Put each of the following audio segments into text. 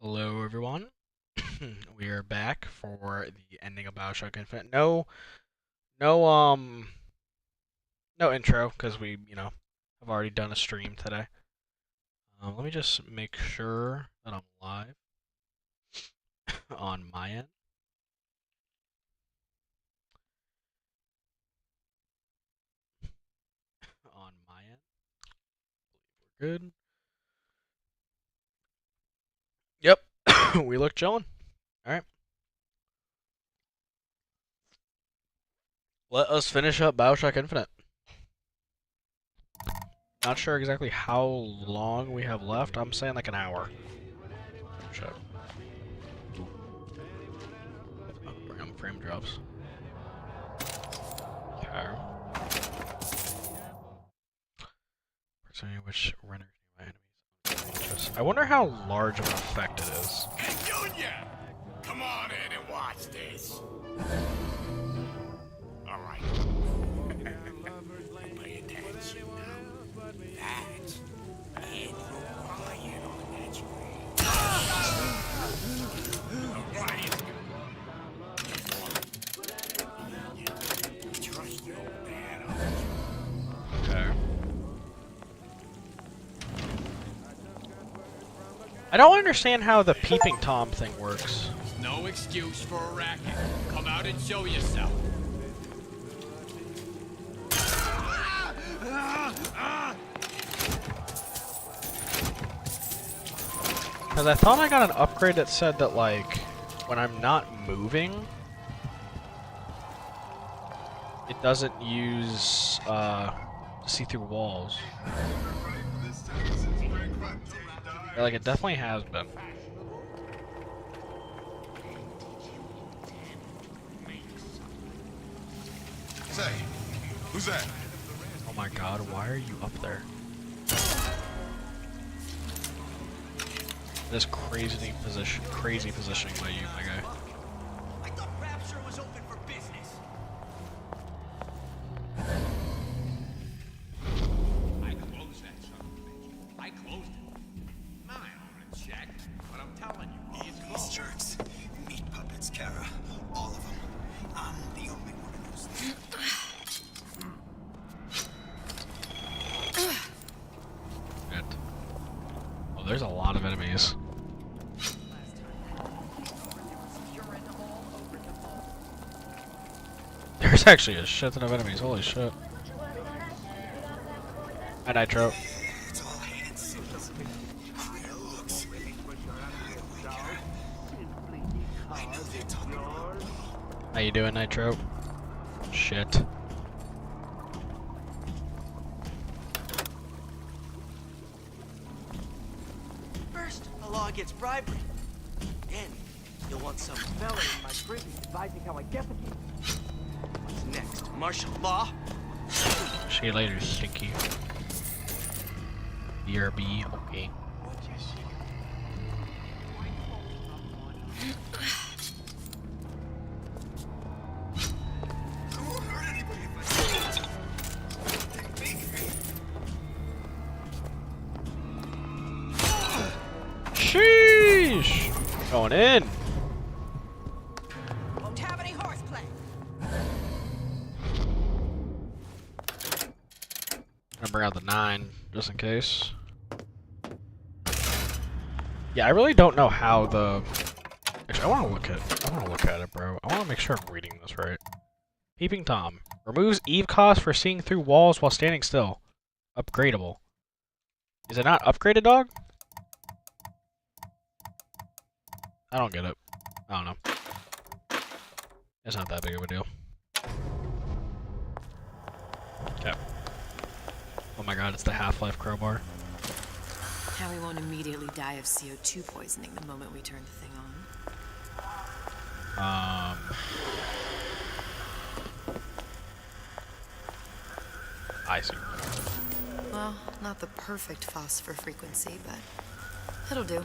Hello, everyone. We are back for the ending of BioShock Infinite. No, no intro because we have already done a stream today. Let me just make sure that I'm live on my end. On my end, we're good. Yep, we look chillin'. All right, let us finish up BioShock Infinite. Not sure exactly how long we have left. I'm saying like an hour. Shit. Bring on frame drops. Okay. Personally, which rendered my enemies. I wonder how large of an effect it is. Hey, Junior! Come on in and watch this. All right. Pay attention now. That's Andrew Ryan on that screen. All right. Trust your dad on this. Okay. I don't understand how the peeping Tom thing works. There's no excuse for a racket. Come out and show yourself. Because I thought I got an upgrade that said that, like, when I'm not moving, it doesn't use, see-through walls. Or, like, it definitely has been. Say, who's that? Oh my god, why are you up there? This crazy positioning by you, my guy. I thought Rapture was open for business. I closed that son of a bitch. I closed it. My orange check, but I'm telling you, All these jerks, meat puppets, Kara, all of them. I'm the only one who knows them. Shit. Oh, there's a lot of enemies. There's actually a shit ton of enemies, holy shit. Hi, Nitro. It's all hated sins. It looks. I don't care. I know they're talking about me. How you doing, Nitro? Shit. First, the law gets bribery. Then, you'll want some fella in my prison advising how I defecate. What's next? Martial law? See you later, Stinky. BRB, okay. I won't hurt anybody if I say it. They make me. Sheesh! Going in. Won't have any horseplay. Gonna bring out the 9, just in case. Yeah, I really don't know how the... Actually, I wanna look at it, bro. I wanna make sure I'm reading this right. Peeping Tom. Removes Eve cost for seeing through walls while standing still. Upgradable. Is it not upgraded, dog? I don't get it. I don't know. It's not that big of a deal. Okay. Oh my god, it's the Half-Life crowbar. How we won't immediately die of CO2 poisoning the moment we turn the thing on. I see. Well, not the perfect phosphor frequency, but it'll do.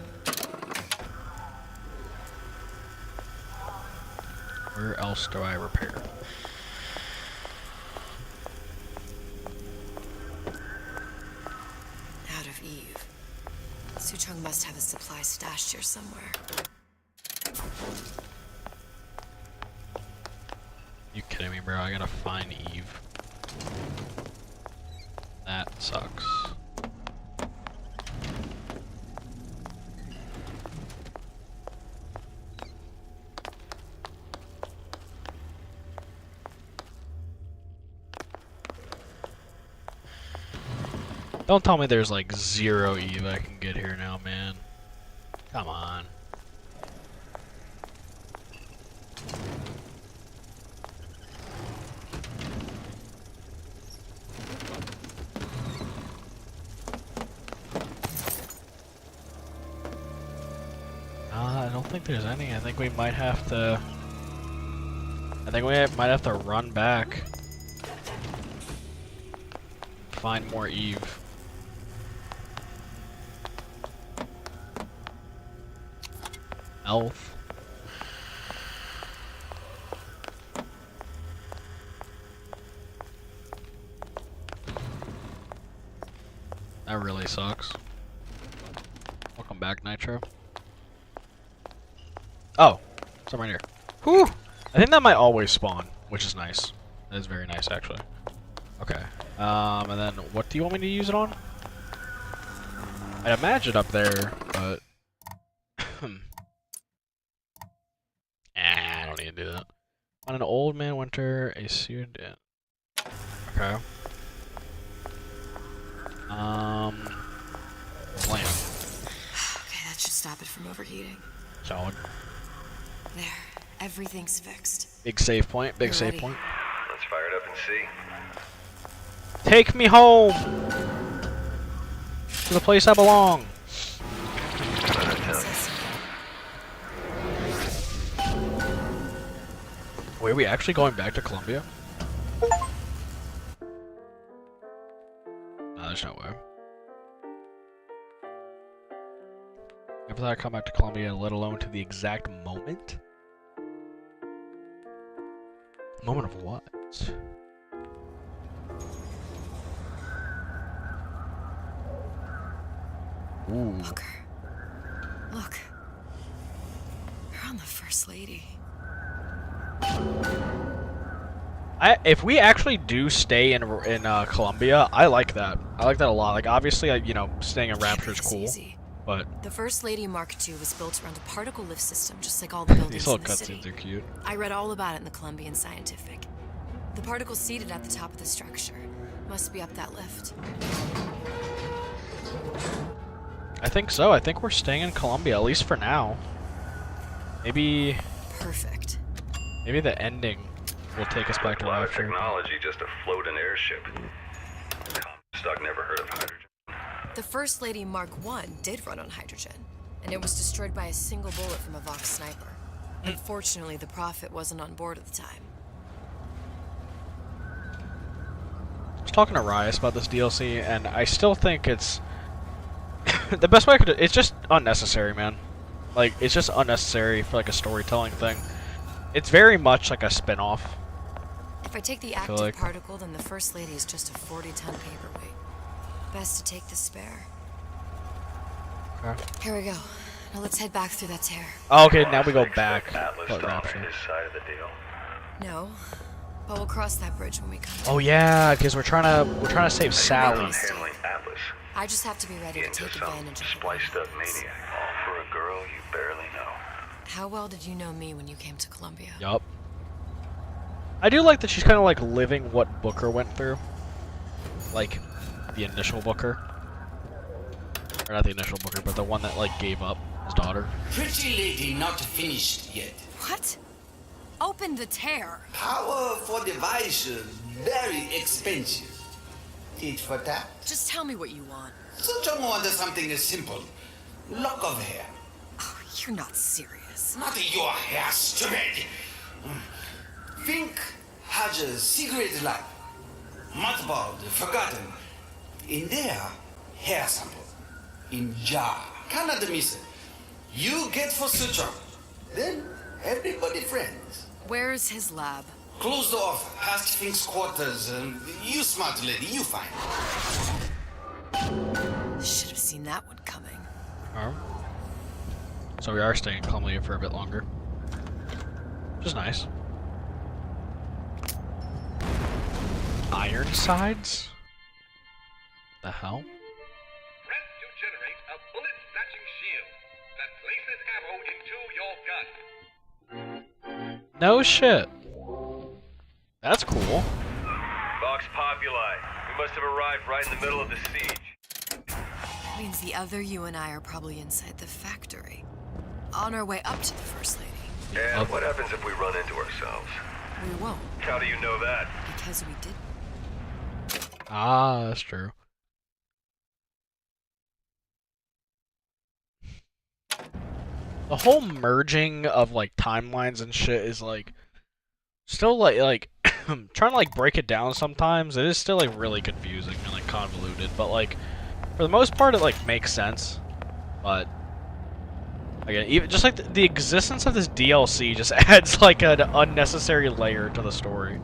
Where else do I repair? Out of Eve. Suchong must have his supply stashed here somewhere. You kidding me, bro? I gotta find Eve. That sucks. Don't tell me there's like 0 Eve I can get here now, man. Come on. I don't think there's any. I think we might have to... I think we might have to run back. Find more Eve. Elf. That really sucks. Welcome back, Nitro. Oh, somewhere right here. Whew! I think that might always spawn, which is nice. That is very nice, actually. Okay. And then what do you want me to use it on? I'd imagine up there, but... I don't need to do that. On an old man winter, a suit... Okay. Lamp. Okay, that should stop it from overheating. Solid. There, everything's fixed. Big save point, big You're save ready. point. Let's fire it up and see. Take me home! To the place I belong! Wait, are we actually going back to Columbia? No, there's no way. Never thought I'd come back to Columbia, let alone to the exact moment? Moment of what? Ooh. Booker. Look. You're on the First Lady. If we actually do stay in Columbia, I like that. I like that a lot. Like, obviously, you know, staying in Rapture is cool, but The First Lady Mark II was built around a particle lift system, just like all the buildings these little in the city. cutscenes are cute. I read all about it in the Columbian Scientific. The particle seated at the top of the structure must be up that lift. I think so. I think we're staying in Columbia, at least for now. Maybe Perfect. the ending will take us back to A lot of Rapture. technology just to float an airship. Comstock never heard of hydrogen. The First Lady Mark I did run on hydrogen, and it was destroyed by a single bullet from a Vox sniper. Unfortunately, the Prophet wasn't on board at the time. I was talking to Rias about this DLC, and I still think it's the best way I could. It's just unnecessary, man. Like, it's just unnecessary for like a storytelling thing. It's very much like a spin-off. If I take the feel active like- particle, then the First Lady is just a 40-ton paperweight. Best to take the spare. Okay. Here we go. Now let's head back through that tear. Oh, okay, now we go back. Atlas What, still on Rapture? his side of the deal. No, but we'll cross that bridge when we come. Oh yeah, because we're trying to save Sally. On handling Atlas I just have to be ready to into take some advantage of it. spliced up maniac. All for a girl you barely know. How well did you know me when you came to Columbia? Yup. I do like that she's kind of like living what Booker went through. Like, the initial Booker. Or not the initial Booker, but the one that like gave up his daughter. Pretty lady not finished yet. What? Open the tear. Power for device very expensive. Tit for tat. Just tell me what you want. Such a wonder something is simple. Lock of hair. Oh, you're not serious. Not your hair, stupid. Think has a cigarette light. Mothballed, forgotten. In there, hair sample. In jar. Cannot miss it. You get for suture. Then everybody friends. Where's his lab? Closed off, past Fink's quarters. You smart lady, you find. Should have seen that one coming. Alright. So we are staying in Columbia for a bit longer. Which is nice. Ironsides? The hell? Press to generate a bullet-snatching shield that places ammo into your gun. No shit. That's cool. Vox Populi. We must have arrived right in the middle of the siege. Means the other you and I are probably inside the factory. On our way up to the First Lady. And what happens if we run into ourselves? We won't, How do you know that? because we did. Ah, that's true. The whole merging of like timelines and shit is like still like trying to like break it down sometimes. It is still like really confusing and like convoluted, but like for the most part it like makes sense. But again, even just like the existence of this DLC just adds like an unnecessary layer to the story.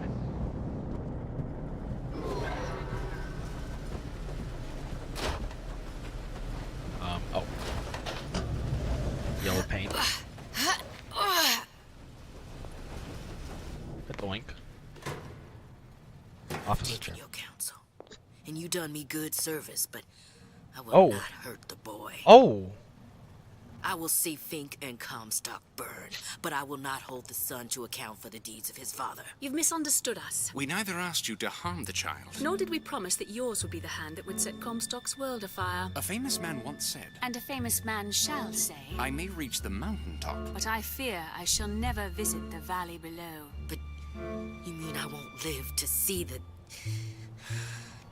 Oh. Yellow paint. Doink. Officer chair. Your counsel, and you done me good service, but I will Oh. not hurt the boy. Oh! I will see Fink and Comstock burn, but I will not hold the son to account for the deeds of his father. You've misunderstood us. We neither asked you to harm the child. Nor did we promise that yours would be the hand that would set Comstock's world afire. A famous man once said, And a famous man shall say, I may reach the mountaintop. but I fear I shall never visit the valley below. But you mean I won't live to see the...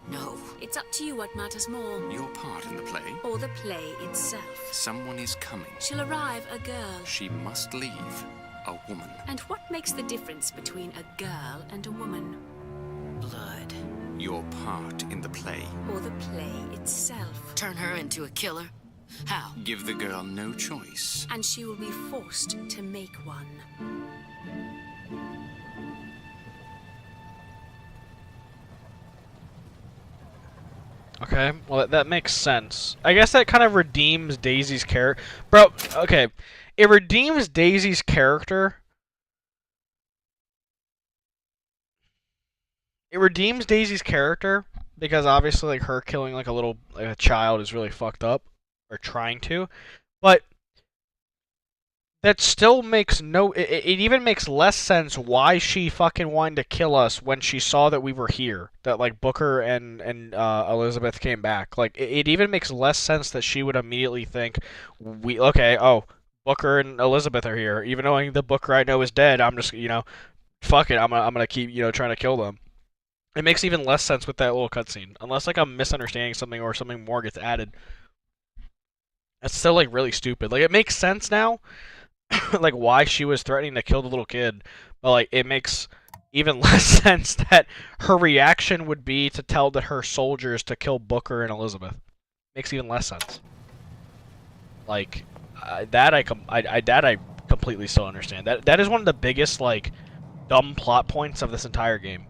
No. It's up to you what matters more. Your part in the play? Or the play itself. Someone is coming. She'll arrive a girl. She must leave. A woman. And what makes the difference between a girl and a woman? Blood. Your part in the play. Or the play itself. Turn her into a killer? How? Give the girl no choice. And she will be forced to make one. Okay, well that makes sense. I guess that kind of redeems Daisy's character. Bro, okay. It redeems Daisy's character. It redeems Daisy's character because obviously like her killing like a child is really fucked up, or trying to. But that still makes it even makes less sense why she fucking wanted to kill us when she saw that we were here. That like Booker and Elizabeth came back. Like it even makes less sense that she would immediately think Booker and Elizabeth are here. Even knowing the Booker I know is dead, I'm just fuck it, I'm gonna keep trying to kill them. It makes even less sense with that little cutscene. Unless like I'm misunderstanding something or something more gets added. That's still like really stupid. Like it makes sense now. Like why she was threatening to kill the little kid, but like it makes even less sense that her reaction would be to tell her soldiers to kill Booker and Elizabeth. Makes even less sense. Like that I completely still understand. That is one of the biggest like dumb plot points of this entire game.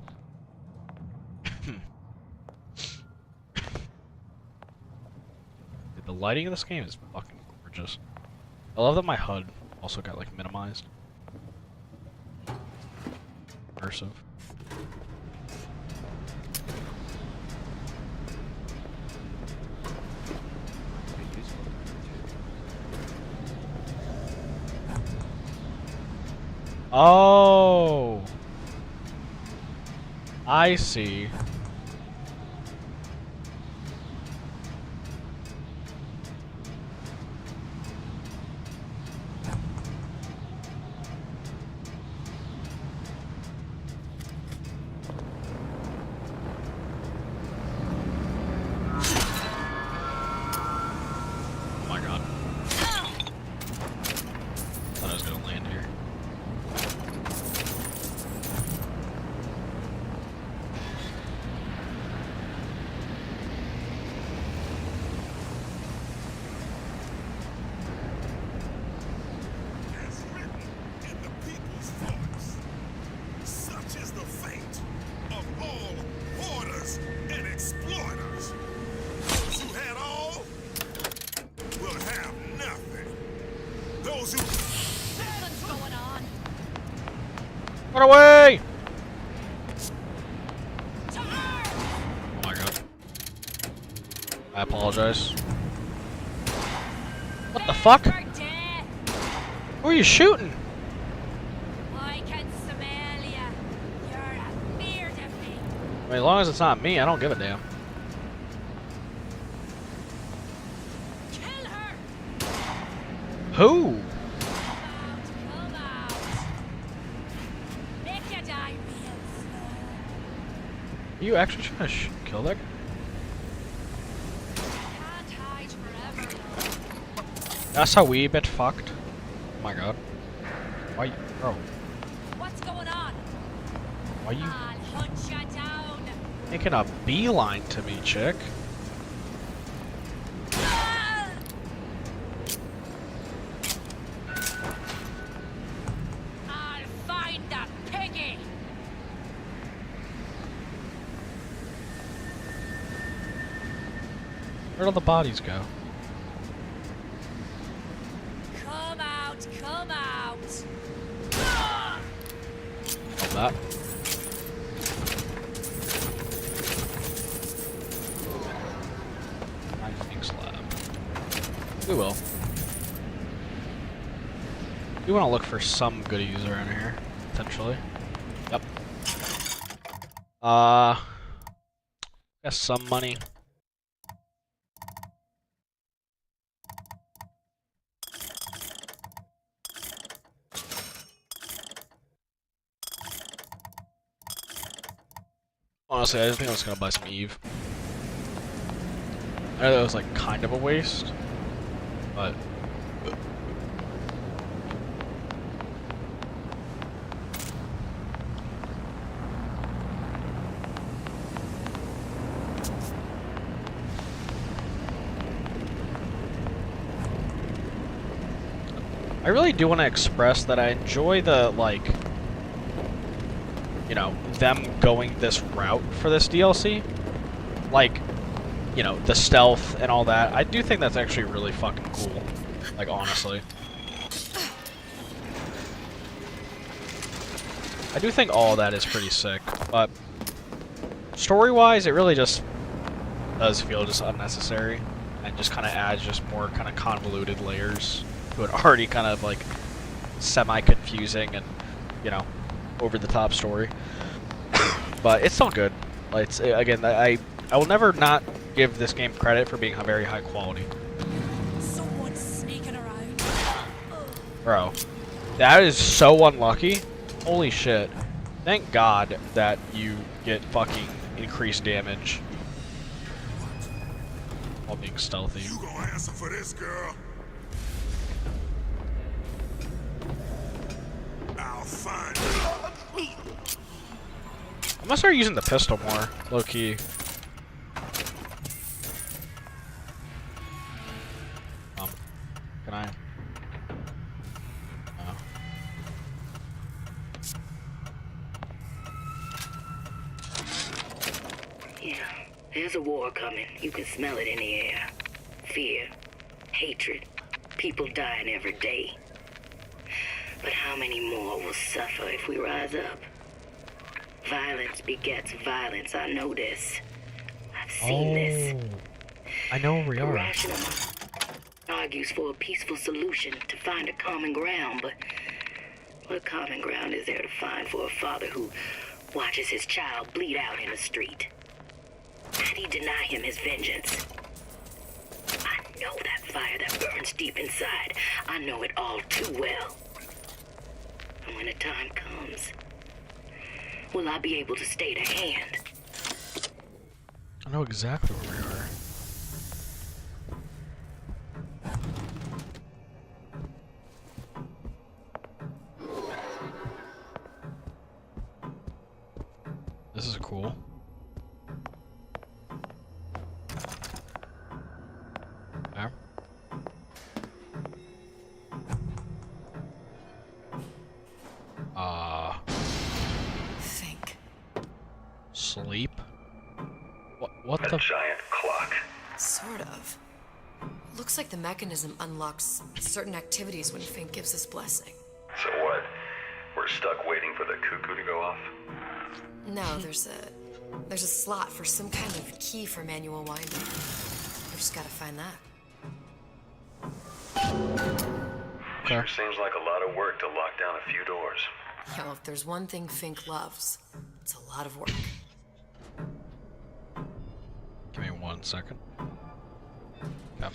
The lighting of this game is fucking gorgeous. I love that my HUD also got like minimized. Immersive. Oh, I see. told you. What's going on? Run away! Oh my god. I apologize. What the fuck? Who are you shooting? I can smell ya. You're afeard of me. I mean, as long as it's not me, I don't give a damn. Kill her. Who? Come out. Make you die real slow. Are you actually trying to kill that guy? Can't hide forever, though. That's how we get fucked. Oh my god. Why, bro? What's going on? Why you I'll hunt you down. making a beeline to me, chick? I'll find that piggy. Where'd all the bodies go? Come out, come out. Love that. Knifing slab. We will. We want to look for some goodies around here, potentially. Yep. Got some money. Honestly, I didn't think I was gonna buy some Eve. I know that was like kind of a waste, but I really do want to express that I enjoy the, like, you know, them going this route for this DLC. Like, you know, the stealth and all that. I do think that's actually really fucking cool. Like, honestly. I do think all of that is pretty sick, but story-wise, it really just does feel just unnecessary and just kind of adds just more kind of convoluted layers to an already kind of, like, semi-confusing and, you know, over-the-top story. But it's still good. Like, it's, again, I will never not give this game credit for being very high quality. Someone's sneaking around. Bro, that is so unlucky. Holy shit. Thank God that you get fucking increased damage while being stealthy. You gonna answer for this, girl? I'll find you. I'm gonna start using the pistol more, low key. Can I? No. Yeah, there's a war coming. You can smell it in the air. Fear, hatred, people dying every day. But how many more will suffer if we rise up? Violence begets violence. I know this. I've seen this. I know where we The are. rational argues for a peaceful solution to find a common ground, but what common ground is there to find for a father who watches his child bleed out in the street? How'd he deny him his vengeance? I know that fire that burns deep inside. I know it all too well. And when the time comes, will I be able to stay the hand? I know exactly where we are. This is cool. Okay. Think. Sleep? What A the? giant clock. Sort of. Looks Looks like the mechanism unlocks certain activities when Fink gives his blessing. So what? We're stuck waiting for the cuckoo to go off? No, there's a slot for some kind of key for manual winding. We just gotta find that. Sure seems like a lot of work to lock down a few doors. Yo, if there's one thing Fink loves, it's a lot of work. Give me 1 second. Yep.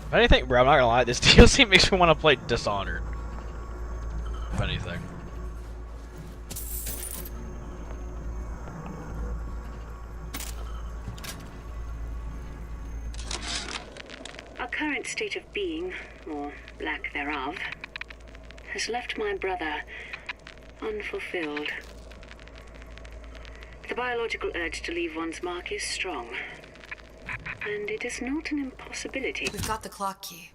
If anything, bro, I'm not gonna lie, this DLC makes me want to play Dishonored. If anything. Our current state of being, or lack thereof, has left my brother unfulfilled. The biological urge to leave one's mark is strong, and it is not an impossibility. We've got the clock key.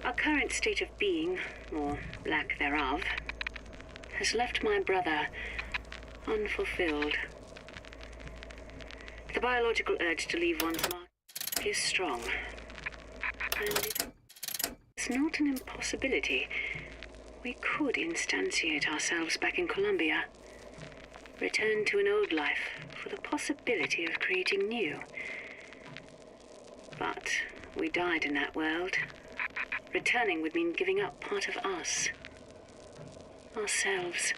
Our current state of being, or lack thereof, has left my brother unfulfilled. The biological urge to leave one's mark is strong, and it's not an impossibility. We could instantiate ourselves back in Colombia, return to an old life for the possibility of creating new. But we died in that world. Returning would mean giving up part of us, ourselves.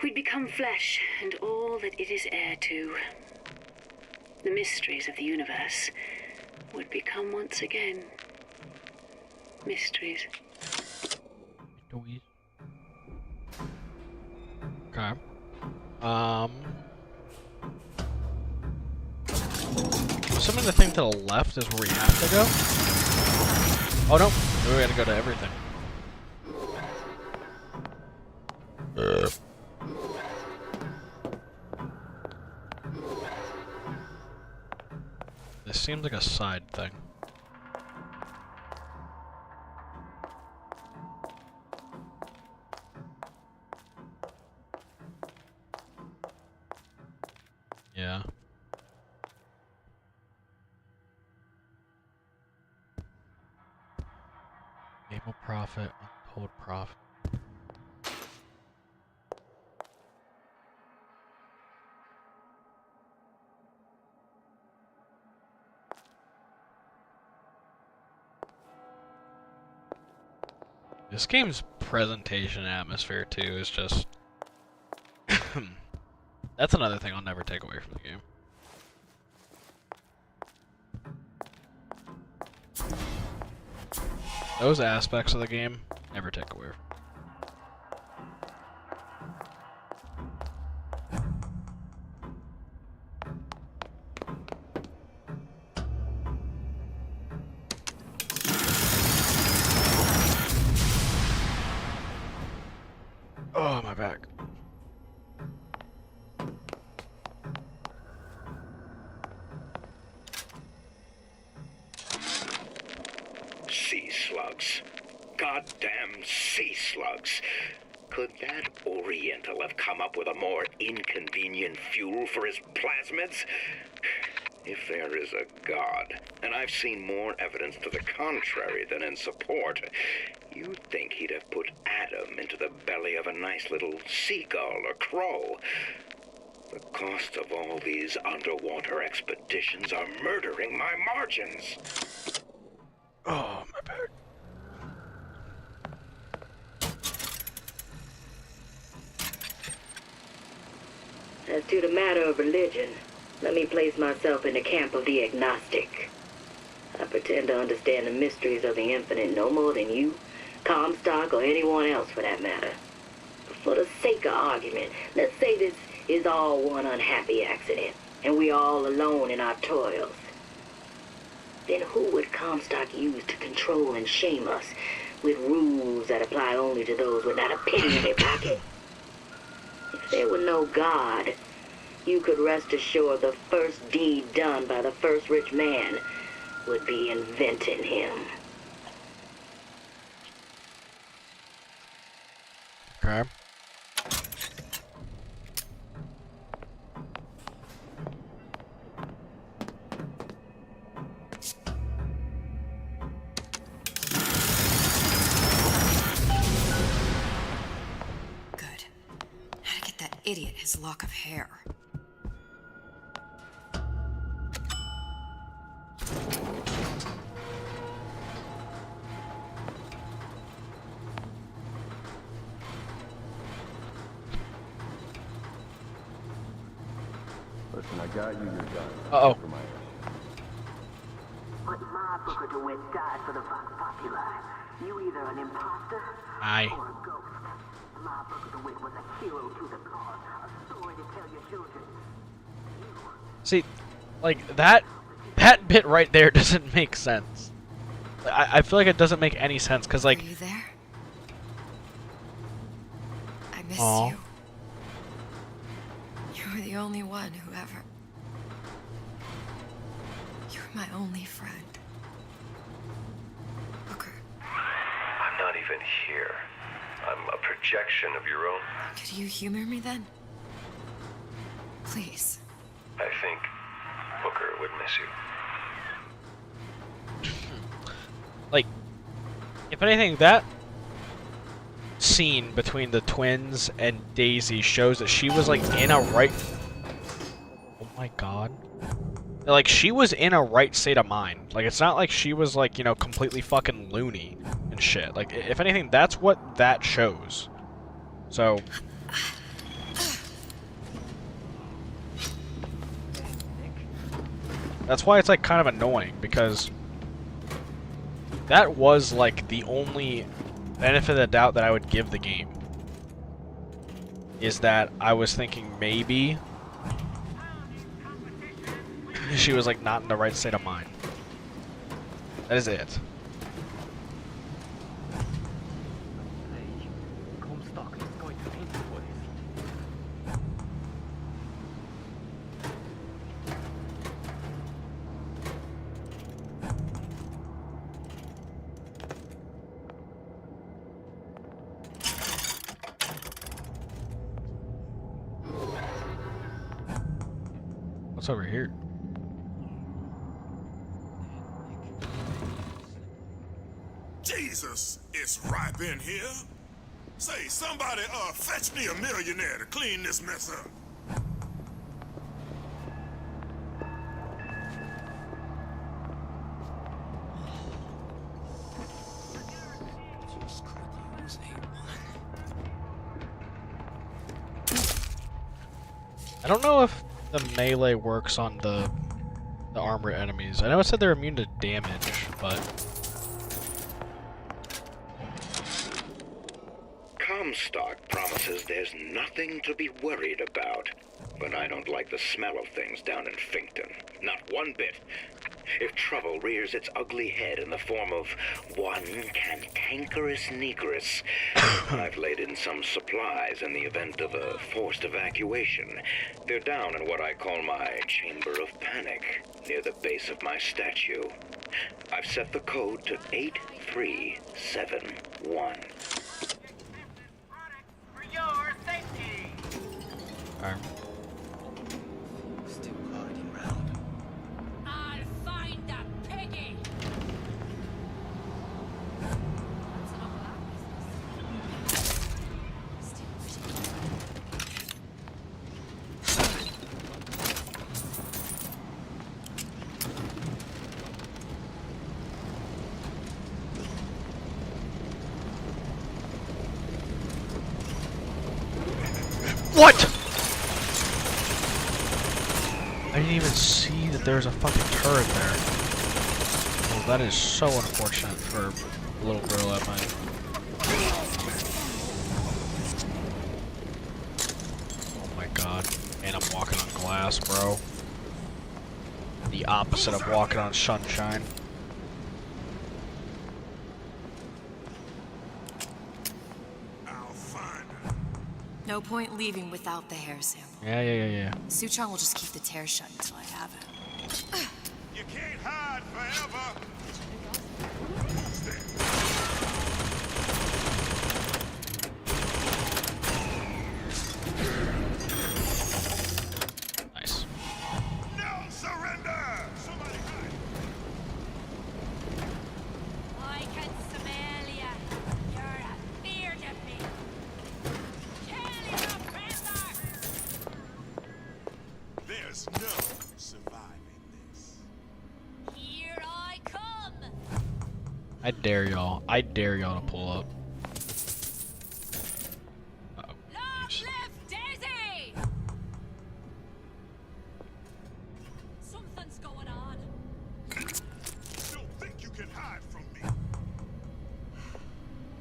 We'd become flesh and all that it is heir to. The mysteries of the universe would become once again mysteries. Okay. Assuming the thing to the left is where we have to go. Oh no, we gotta go to everything. This seems like a side thing. Yeah. Able profit, untold profit. This game's presentation atmosphere too is just that's another thing I'll never take away from the game. Those aspects of the game, never take away. Oh, my back. Sea slugs. Goddamn sea slugs. Could that Oriental have come up with a more inconvenient fuel for his plasmids? If there is a God, and I've seen more evidence to the contrary than in support, you'd think he'd have put Adam into the belly of a nice little seagull or crow. The cost of all these underwater expeditions are murdering my margins. Oh, my back. As to the matter of religion, let me place myself in the camp of the agnostic. I pretend to understand the mysteries of the infinite no more than you, Comstock, or anyone else for that matter. But for the sake of argument, let's say this is all one unhappy accident, and we're all alone in our toils. Then who would Comstock use to control and shame us with rules that apply only to those with not a penny in their pocket? If there were no God, you could rest assured the first deed done by the first rich man would be inventing him. Okay. Good. How to get that idiot his lock of hair. Listen, I got you your gun. Uh-oh. For my ass. But my Booker DeWitt died for the Vox Populi. You either an imposter Aye. or a ghost. My Booker DeWitt was a hero to the cause, a story to tell your children. See, like, that bit right there doesn't make sense. I feel like it doesn't make any sense, because, like... Are you there? I miss Aw. you. You were the only one who ever... You were my only friend. Booker, I'm not even here. I'm a projection of your own. could you humor me then? Please. I think Booker would miss you. Like, if anything, that scene between the twins and Daisy shows that she was, like, in a right... Oh my god. Like, she was in a right state of mind. Like, it's not like she was, like, you know, completely fucking loony and shit. Like, if anything, that's what that shows. So... That's why it's, like, kind of annoying, because that was, like, the only benefit of the doubt that I would give the game. Is that I was thinking maybe she was, like, not in the right state of mind. That is it. Comstock is going to pay for this. What's over here? Jesus, it's ripe in here. Say, somebody, fetch me a millionaire to clean this mess up. I don't know if the melee works on the armored enemies. I know it said they're immune to damage, but... Comstock promises there's nothing to be worried about. But I don't like the smell of things down in Finkton. Not one bit. If trouble rears its ugly head in the form of one cantankerous negress, I've laid in some supplies in the event of a forced evacuation. They're down in what I call my chamber of panic, near the base of my statue. I've set the code to 8371. For your safety! Alright. Still riding round. I'll find the piggy. That's enough of that What?! I didn't even see that there was a fucking turret there. Well, that is so unfortunate for a little girl at mine. Oh my god. And I'm walking on glass, bro. The opposite of walking on sunshine. No point leaving without the hair sample. Yeah. Suchong will just keep the tear shut until I have it. You can't hide forever. I dare y'all. I dare y'all to pull up. Uh-oh. Long Jeez. live Daisy! Something's going on. Don't think you can hide from me.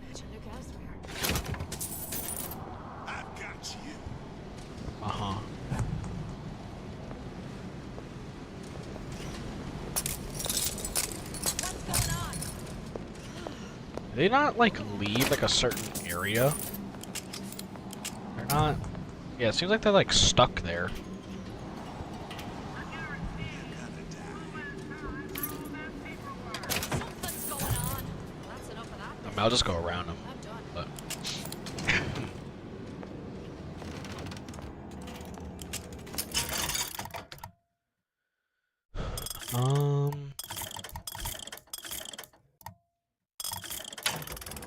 Imagine Luke elsewhere. I've got you. Uh-huh. What's going on? Do they not, like, leave, like, a certain area? They're not... Yeah, it seems like they're, like, stuck there. Something's going on. That's enough of that. I mean, I'll just go around them. I'm done. But...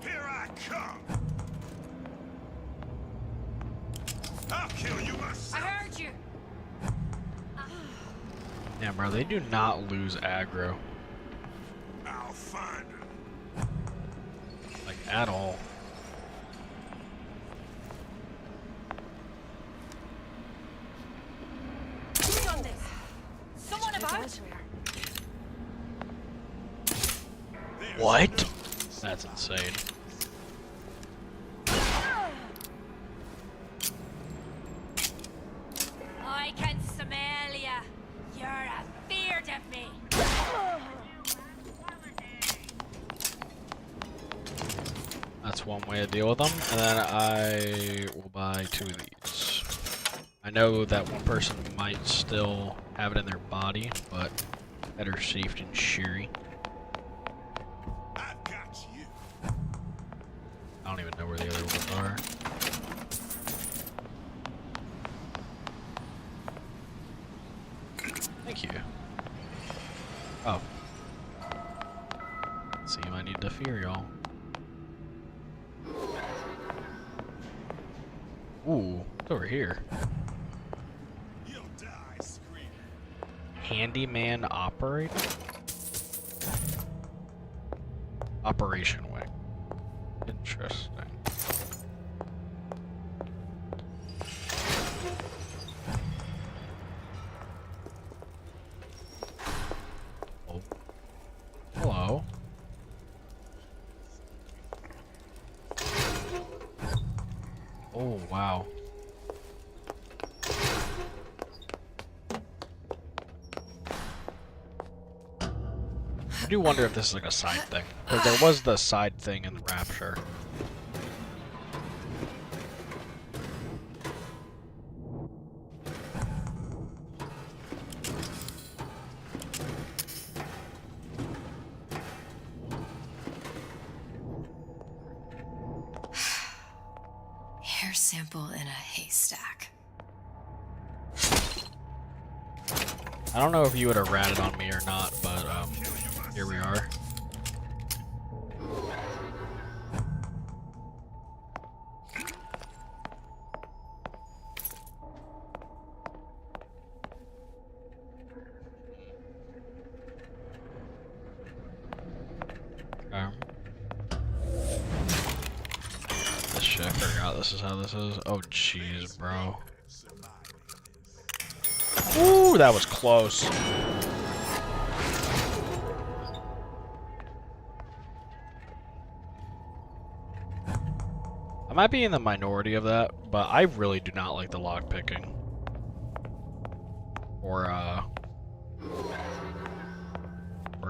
Here I come. I'll kill you I myself. heard you. Yeah, bro, they do not lose aggro. I'll find her. Like, at all. Who's done this? Someone Luke about? elsewhere. What? That's insane. I can smell ya. You're afeard of me. That's one way to deal with them. And then I will buy 2 of these. I know that one person might still have it in their body, but better safe than sure. I've got you. I don't even know where the other ones are. Thank you. Oh. Seem I need to fear y'all. Ooh, it's over here. You'll die screaming. Handyman operator? Operation wing. Interesting. Oh. Hello. Oh, wow. I do wonder if this is like a side thing. Because there was the side thing in the Rapture. Hair sample in a haystack. I don't know if you would have ratted on me or not, but here we are. This shit, I forgot this is how this is. Oh, jeez, bro. Ooh, that was close. I might be in the minority of that, but I really do not like the lockpicking. Or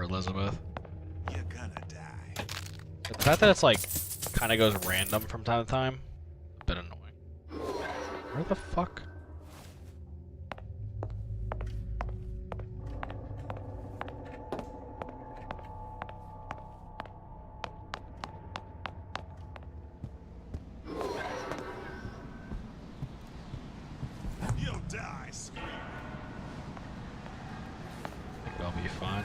Elizabeth. You're gonna die. The fact that it's like kind of goes random from time to time, a bit annoying. Where the fuck? You'll die screaming. I think I'll be fine.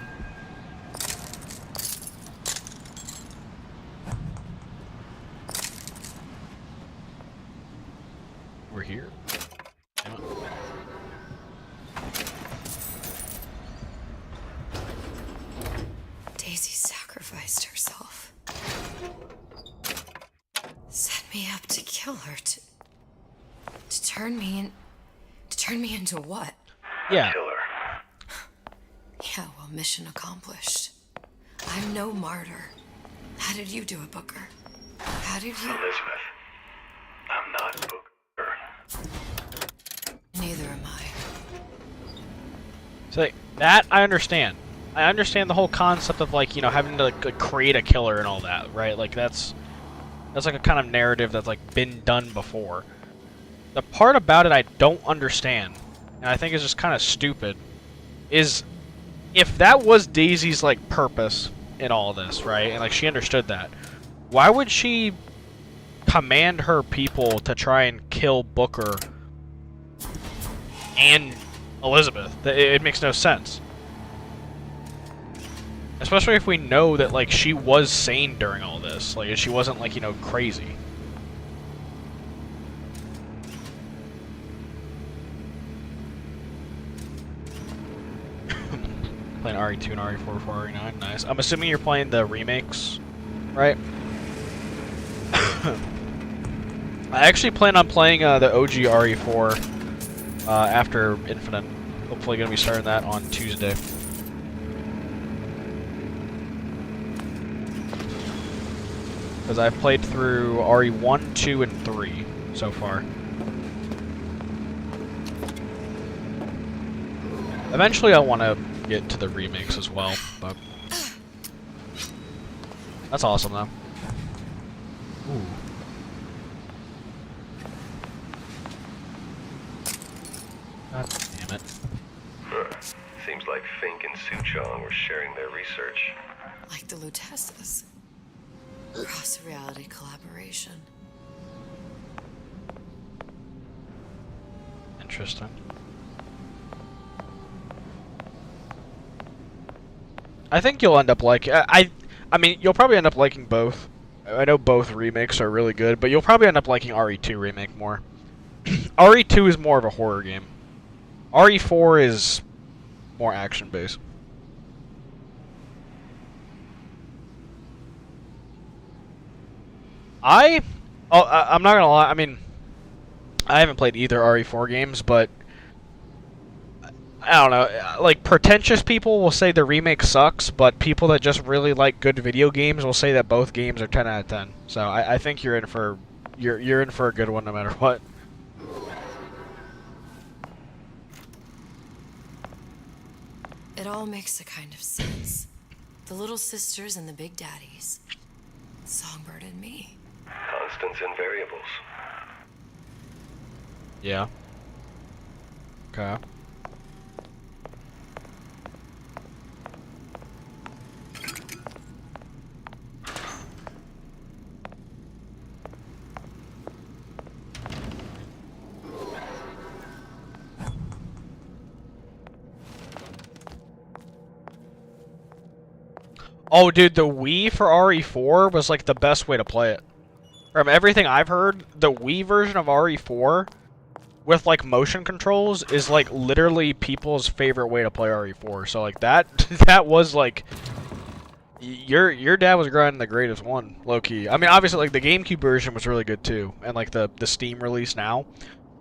We're here. Damn it. Daisy sacrificed herself. kill her to turn me into what? Yeah. Killer. Yeah, well, mission accomplished. I'm no martyr. How did you do it, Booker? How did you? Elizabeth, I'm not Booker. Neither am I. So like, that I understand. I understand the whole concept of like, you know, having to like create a killer and all that, right? Like that's like a kind of narrative that's like been done before. The part about it I don't understand, and I think is just kind of stupid, is if that was Daisy's like purpose in all this, right? And like she understood that, why would she command her people to try and kill Booker and Elizabeth? It makes no sense. Especially if we know that, like, she was sane during all this. Like, she wasn't, like, you know, crazy. Playing RE2 and RE4 before RE9. Nice. I'm assuming you're playing the remakes, right? I actually plan on playing the OG RE4 after Infinite. Hopefully gonna be starting that on Tuesday. Because I've played through RE1, 2, and 3 so far. Eventually I want to get to the remakes as well, but... That's awesome, though. Ooh. God damn it. Seems like Fink and Suchong were sharing their research. Like the Lutesses. Cross-reality collaboration. Interesting. I think you'll end up liking... I mean, you'll probably end up liking both. I know both remakes are really good, but you'll probably end up liking RE2 remake more. RE2 is more of a horror game. RE4 is more action-based. I'm not gonna lie, I mean, I haven't played either RE4 games, but I don't know, like, pretentious people will say the remake sucks, but people that just really like good video games will say that both games are 10 out of 10. So I think you're in for a good one no matter what. It all makes a kind of sense. The little sisters and the big daddies. Songbird and me. Constants and variables. Yeah. Okay. Oh, dude, the Wii for RE4 was like the best way to play it. From everything I've heard, the Wii version of RE4 with like motion controls is like literally people's favorite way to play RE4. So like that was like your dad was grinding the greatest one, low key. I mean, obviously like the GameCube version was really good too, and like the Steam release now,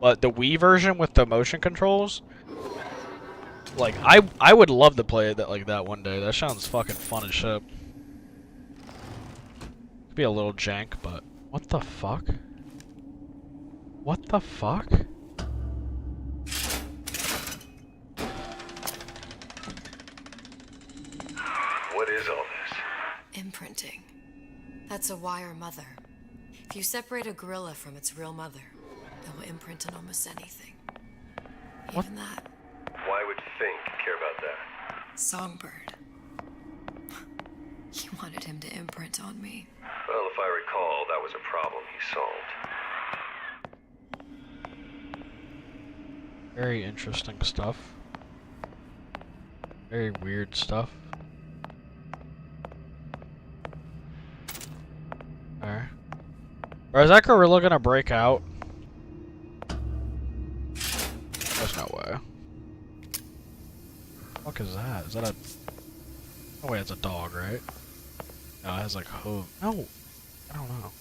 but the Wii version with the motion controls, like I would love to play it like that one day. That sounds fucking fun as shit. Could be a little jank, but what the fuck? What the fuck? What is all this? Imprinting. That's a wire mother. If you separate a gorilla from its real mother, it will imprint on almost anything. Even that. Why would Fink care about that? Songbird. He wanted him to imprint on me. Well, if I recall, that was a problem he solved. Very interesting stuff. Very weird stuff. Alright. Or is that gorilla gonna break out? There's no way. What the fuck is that? Is that a... Oh wait, it's a dog, right? No, it has like hooves. No! I don't know.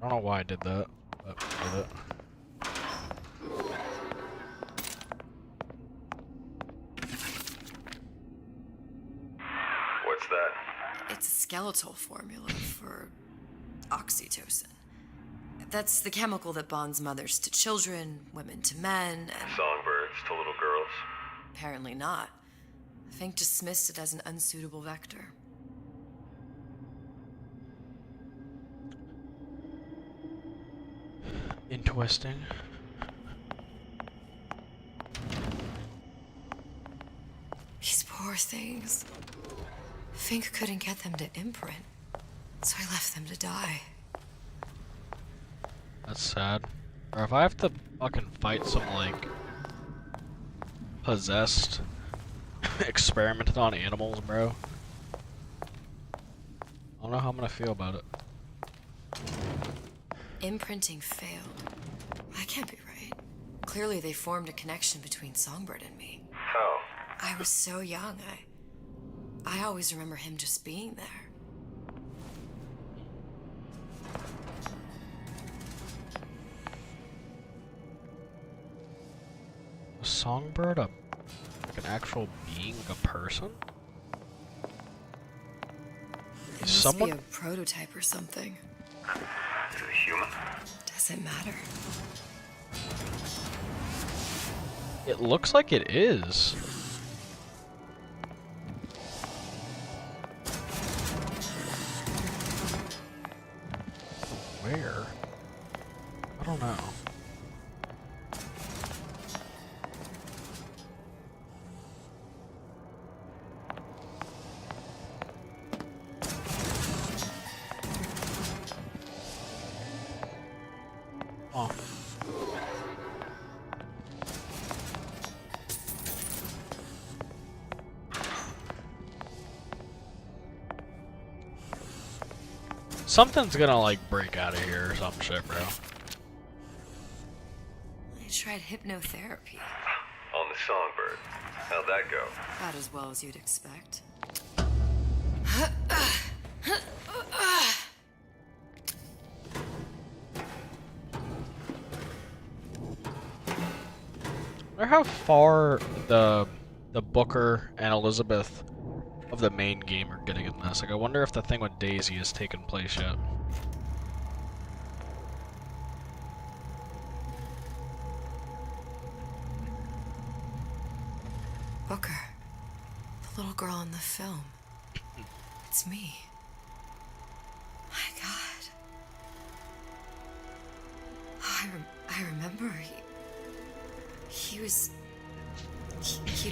I don't know why I did that, but I did it. What's that? It's a skeletal formula for oxytocin. That's the chemical that bonds mothers to children, women to men, and... Songbirds to little girls. Apparently not. Fink dismissed it as an unsuitable vector. Interesting. These poor things. Fink couldn't get them to imprint, so I left them to die. That's sad. Or if I have to fucking fight some, like, possessed, experimented on animals, bro. I don't know how I'm gonna feel about it. Imprinting failed. That can't be right. Clearly they formed a connection between Songbird and me. How? I was so young, I always remember him just being there. A songbird, like an actual being, like a person? It Is must someone be a prototype or something. Is it a human? Doesn't matter. It looks like it is. Where? I don't know. Oh. Something's gonna like break out of here or some shit, bro. I tried hypnotherapy. On the Songbird. How'd that go? About as well as you'd expect. I wonder how far the Booker and Elizabeth of the main game are getting in this. Like, I wonder if the thing with Daisy has taken place yet. Booker. The little girl in the film. It's me. My God. Oh, I remember he'd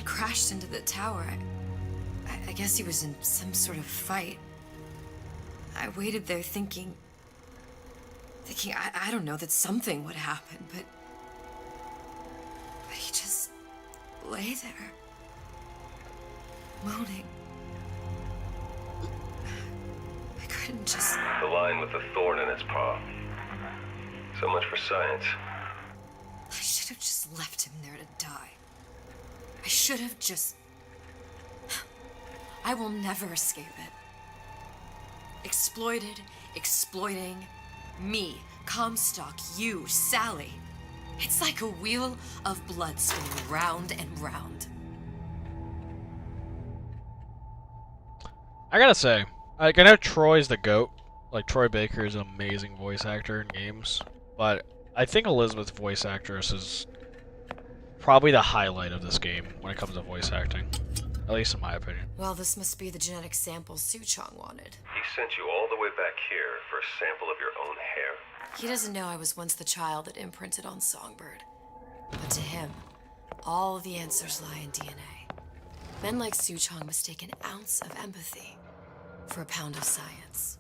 crashed into the tower. I guess he was in some sort of fight. I waited there thinking I don't know, that something would happen, but he just lay there, moaning. I couldn't just... The lion with the thorn in its paw. So much for science. I should have just left him there to die. I should have just... I will never escape it. Exploited, exploiting, me, Comstock, you, Sally. It's like a wheel of blood spinning round and round. I gotta say, like, I know Troy's the GOAT. Like, Troy Baker is an amazing voice actor in games. But I think Elizabeth's voice actress is probably the highlight of this game when it comes to voice acting. At least in my opinion. Well, this must be the genetic sample Suchong wanted. He sent you all the way back here for a sample of your own hair? He doesn't know I was once the child that imprinted on Songbird. But to him, all the answers lie in DNA. Men like Suchong mistake an ounce of empathy for a pound of science.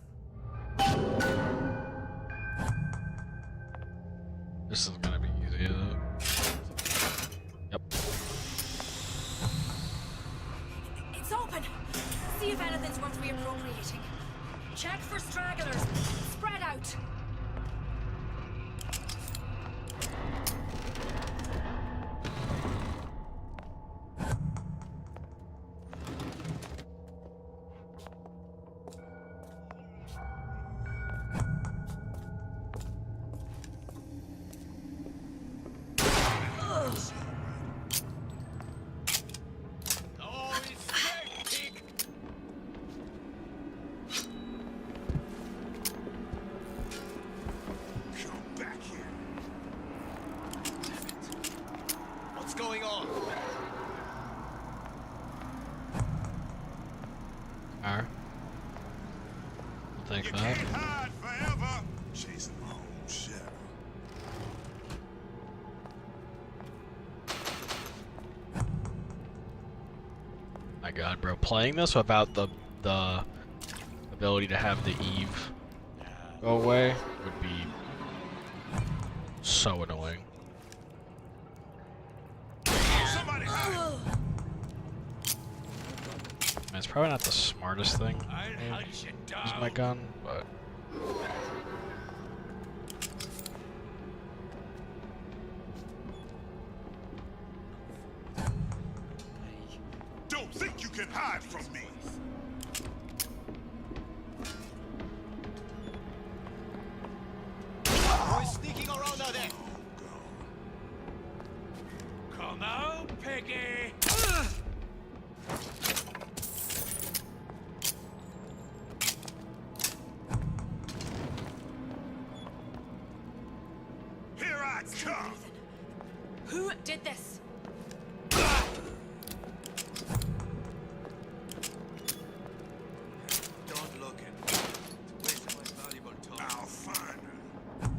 This is gonna be easy, isn't it? Yep. It's open! See if anything's worth reappropriating. Check for stragglers. Spread out. You that. can't hide forever. Chasing my own shadow. My God, bro, playing this without the ability to have the Eve go away would be so annoying. Somebody hide. And it's probably not the smartest thing to use my gun, but Don't think you can hide from me. Boys sneaking around out there. Come out, Peggy! Here I come. Who did this? Don't look at me. It's wasting my valuable time. I'll find her.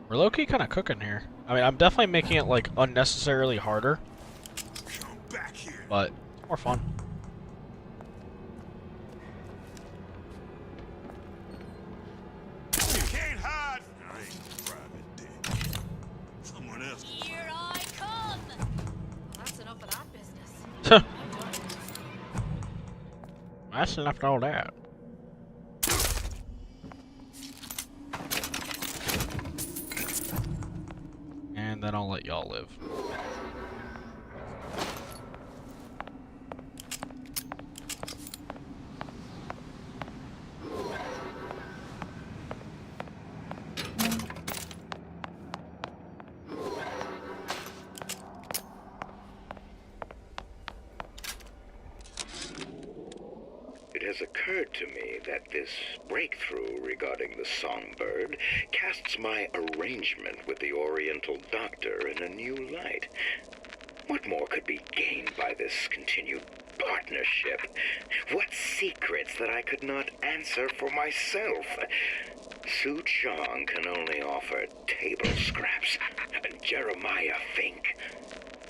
we're low-key kind of cooking here. I mean, I'm definitely making it like unnecessarily harder, Come back here. but it's more fun. You can't hide. I ain't no private dick. Someone else. Here I come! Well, that's enough of that business. That's enough of all that. And then I'll let y'all live. It has occurred to me that this breakthrough regarding the songbird casts my arrangement with the Oriental Doctor in a new light. What more could be gained by this continued partnership? What secrets that I could not answer for myself? Su Chong can only offer table scraps, and Jeremiah Fink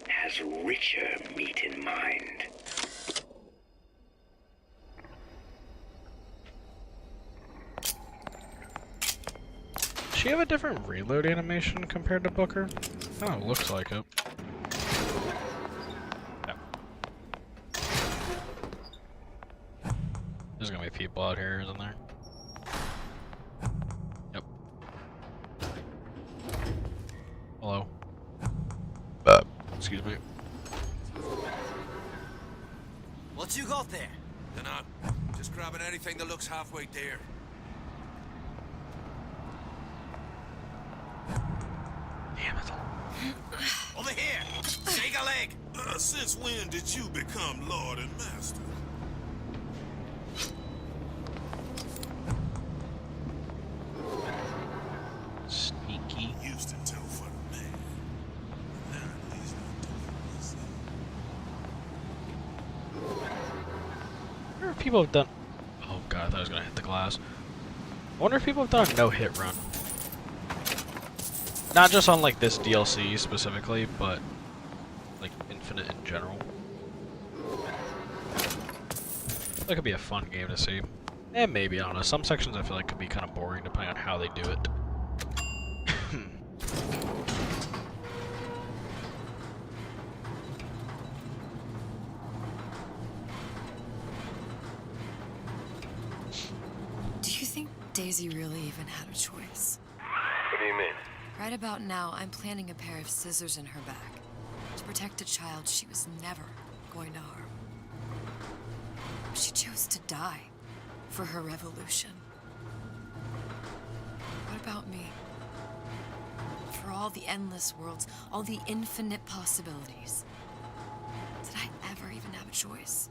has richer meat in mind. Does she have a different reload animation compared to Booker? Kind of looks like it. Yeah. There's gonna be people out here, isn't there? Yep. Hello. Excuse me. What you got there? They're not. Just grabbing anything that looks halfway there. Damn it. Over here! Shake a leg! Since when did you become Lord and Master? Sneaky. Used to tell for the man. Now at least I do for myself. I wonder if people have done. Oh god, I thought I was gonna hit the glass. I wonder if people have done a no-hit run. Not just on like this DLC specifically, but like Infinite in general. That could be a fun game to see. And maybe, I don't know. Some sections I feel like could be kind of boring depending on how they do it. Do you think Daisy really even had a choice? What do you mean? Right about now, I'm planting a pair of scissors in her back to protect a child she was never going to harm. She chose to die for her revolution. What about me? For all the endless worlds, all the infinite possibilities. Did I ever even have a choice?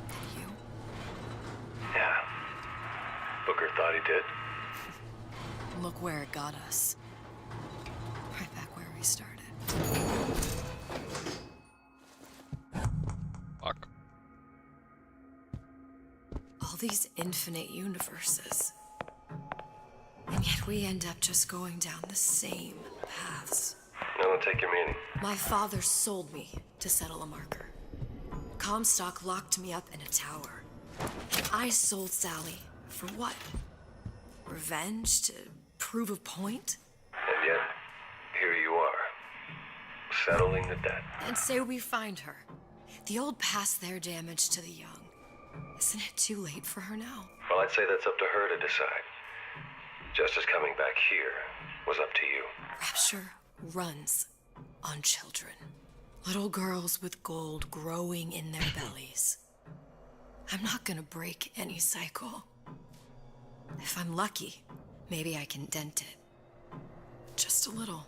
Did you? Yeah. Booker thought he did. Look where it got us. Right back where we started. Fuck. All these infinite universes. And yet we end up just going down the same paths. No, take your meaning. My father sold me to settle a marker. Comstock locked me up in a tower. And I sold Sally for what? Revenge? To prove a point? And yet, here you are, settling the debt. And say we find her. The old past their damage to the young. Isn't it too late for her now? Well, I'd say that's up to her to decide. Justice coming back here was up to you. Rapture runs on children. Little girls with gold growing in their bellies. I'm not gonna break any cycle. If I'm lucky, maybe I can dent it. Just a little.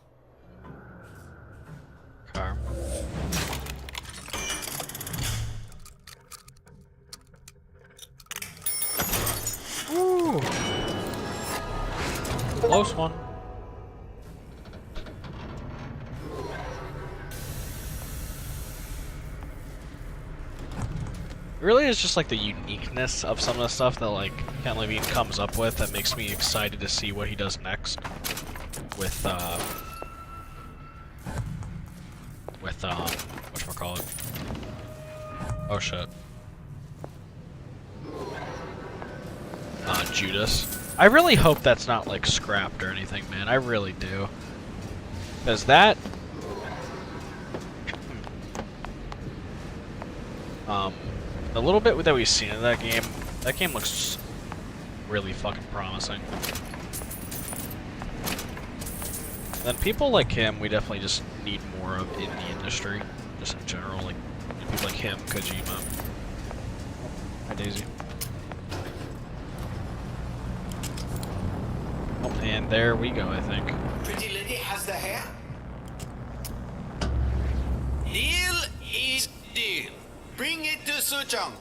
Okay. Ooh. Close one. It really is just like the uniqueness of some of the stuff that like Ken Levine comes up with that makes me excited to see what he does next with whatchamacallit. Oh shit. Judas. I really hope that's not like scrapped or anything, man. I really do. Because that the little bit that we've seen in that game looks really fucking promising. Then people like him, we definitely just need more of in the industry, just in general. Like people like him, Kojima. Hi Daisy. Oh, and there we go, I think. Pretty lady has the hair. Deal is deal. Bring it to Suchong.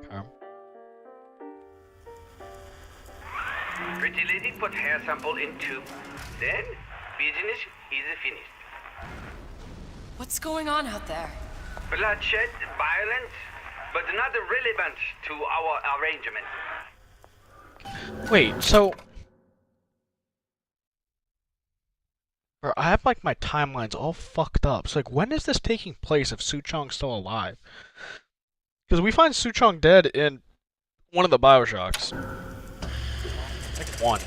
Okay. Pretty lady put hair sample in tube. Then, business is finished. What's going on out there? Bloodshed, violence, but not relevant to our arrangement. Wait, so bro, I have like my timelines all fucked up. So like when is this taking place if Suchong's still alive? Because we find Suchong dead in one of the BioShocks. Like one.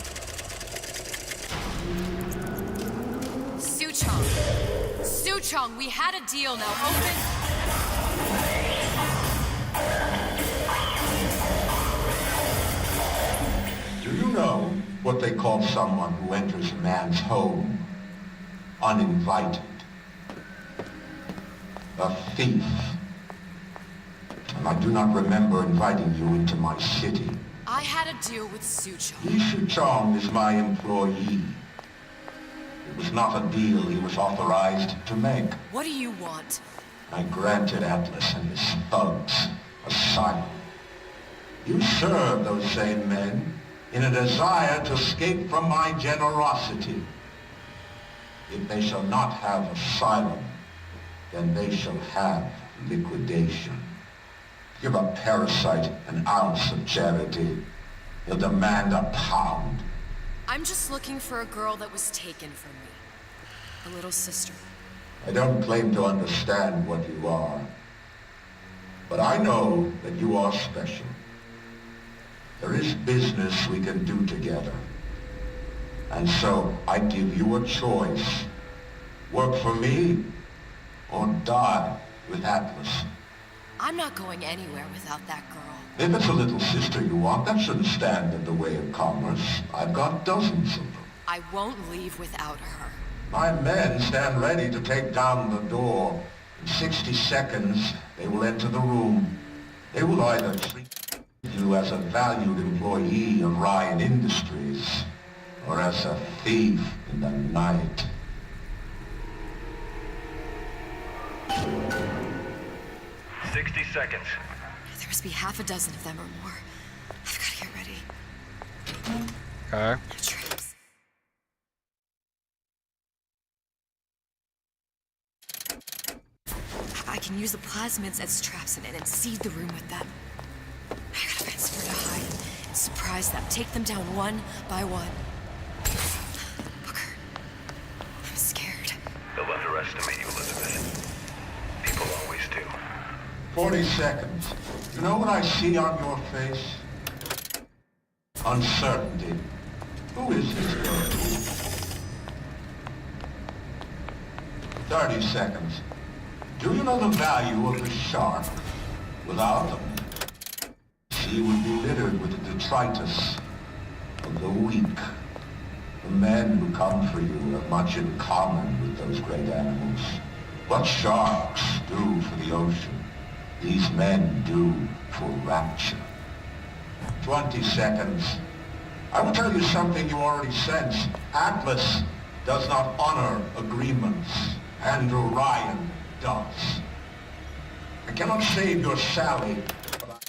Suchong, we had a deal, now open. Do you know what they call someone who enters a man's home uninvited? A thief. And I do not remember inviting you into my city. I had a deal with Suchong. Li Chong is my employee. It was not a deal he was authorized to make. What do you want? I granted Atlas and his thugs asylum. You serve those same men in a desire to escape from my generosity. If they shall not have asylum, then they shall have liquidation. Give a parasite an ounce of charity, he'll demand a pound. I'm just looking for a girl that was taken from me. A little sister. I don't claim to understand what you are, but I know that you are special. There is business we can do together. And so I give you a choice. Work for me or die with Atlas. I'm not going anywhere without that girl. If it's a little sister you want, that shouldn't stand in the way of commerce. I've got dozens of them. I won't leave without her. My men stand ready to take down the door. In 60 seconds, they will enter the room. They will either treat you as a valued employee of Ryan Industries, or as a thief in the night. "60 seconds. There must be half a dozen of them or more. I've got to get ready. Okay. Traps. can use the plasmids as traps in it and seed the room with them. I gotta find somewhere to hide and surprise them. Take them down one by one. Booker, I'm scared. They'll underestimate you, Elizabeth. People always do. 40 seconds. You know what I see on your face? Uncertainty. Who is this girl? 30 seconds. Do you know the value of the shark? Without them, the sea would be littered with the detritus of the weak. The men who come for you have much in common with those great animals. What sharks do for the ocean, these men do for rapture. 20 seconds. I will tell you something you already sense. Atlas does not honor agreements. Andrew Ryan does. I cannot save your Sally, but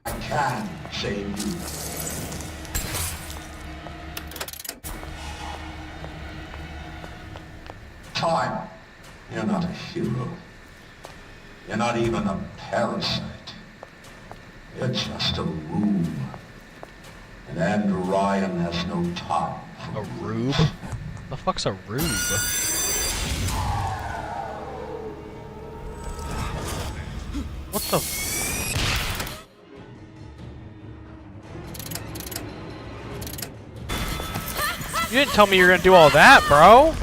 I can save you. Time. You're not a hero. You're not even a parasite. You're just a room. And Andrew Ryan has no time for a rube? The fuck's a rube? What the You didn't tell me you were gonna do all that, bro!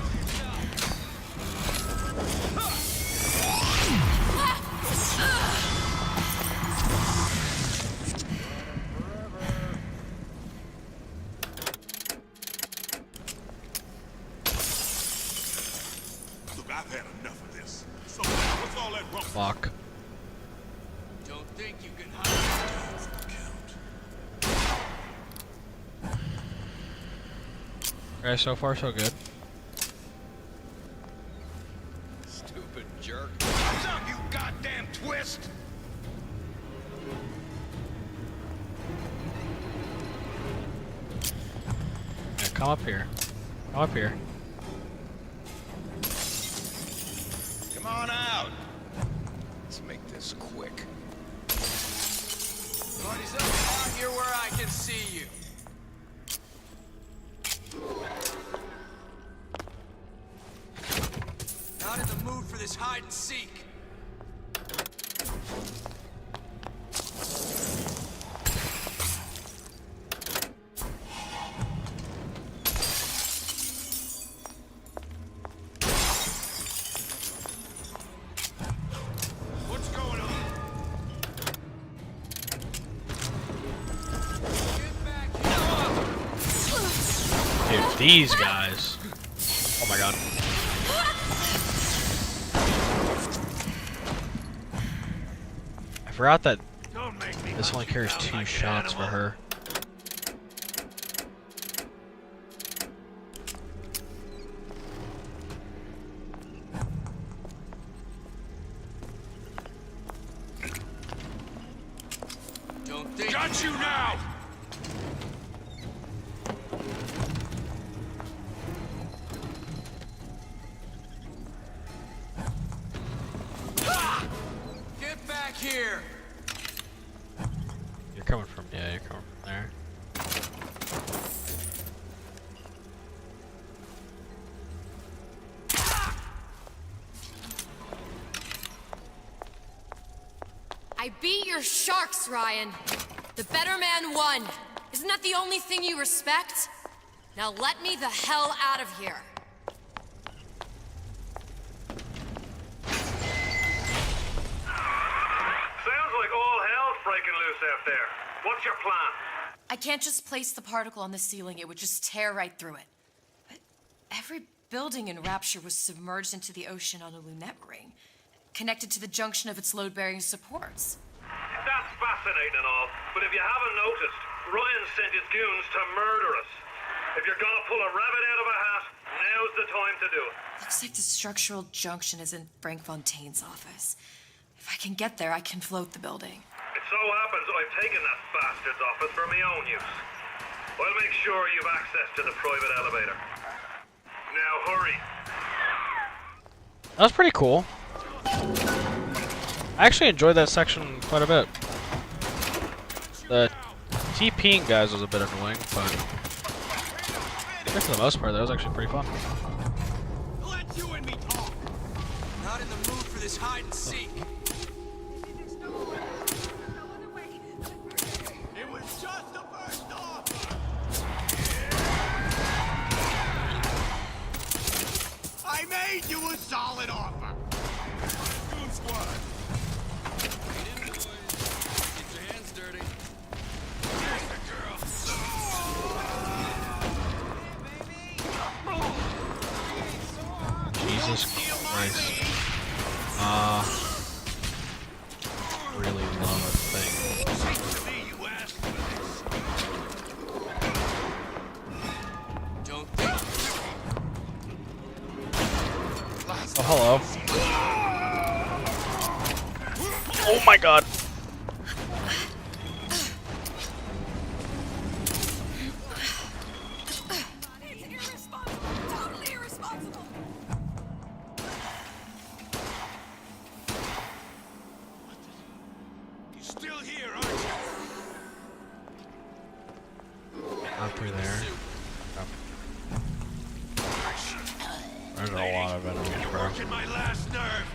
Look, I've had enough of this. So, what's all that rumble? Fuck. Don't think you can hide. Okay, so far so good. Stupid jerk. What's up, you goddamn twist? Yeah, come up here. Come up here. Come on out. Let's make this quick. Party's up out here where I can see you. Not in the mood for this hide and seek. What's going on? Dude, these guys. Oh my god. I forgot that this only carries 2 shots for her. Don't think. Got you now! Get back here. You're coming from, yeah, you're coming from there. I beat your sharks, Ryan. The better man won. Isn't that the only thing you respect? Now let me the hell out of here. Sounds like all hell's breaking loose out there. What's your plan? I can't just place the particle on the ceiling. It would just tear right through it. But every building in Rapture was submerged into the ocean on a lunette ring, connected to the junction of its load-bearing supports. That's fascinating and all, but if you haven't noticed, Ryan sent his goons to murder us. If you're gonna pull a rabbit out of a hat, now's the time to do it. Looks like the structural junction is in Frank Fontaine's office. If I can get there, I can float the building. It so happens I've taken that bastard's office for my own use. I'll make sure you've access to the private elevator. Now hurry. That was pretty cool. I actually enjoyed that section quite a bit. The TPing guys was a bit annoying, but for the most part, that was actually pretty fun. Let you and me talk. Not in the mood for this hide and seek. It was just the first offer. I made you a solid offer. Goon squad. Jesus Christ. Really love a thing. Oh, hello. Oh my god. Still here, aren't you? Not through there. There's a lot of enemies, bro. Working my last nerve.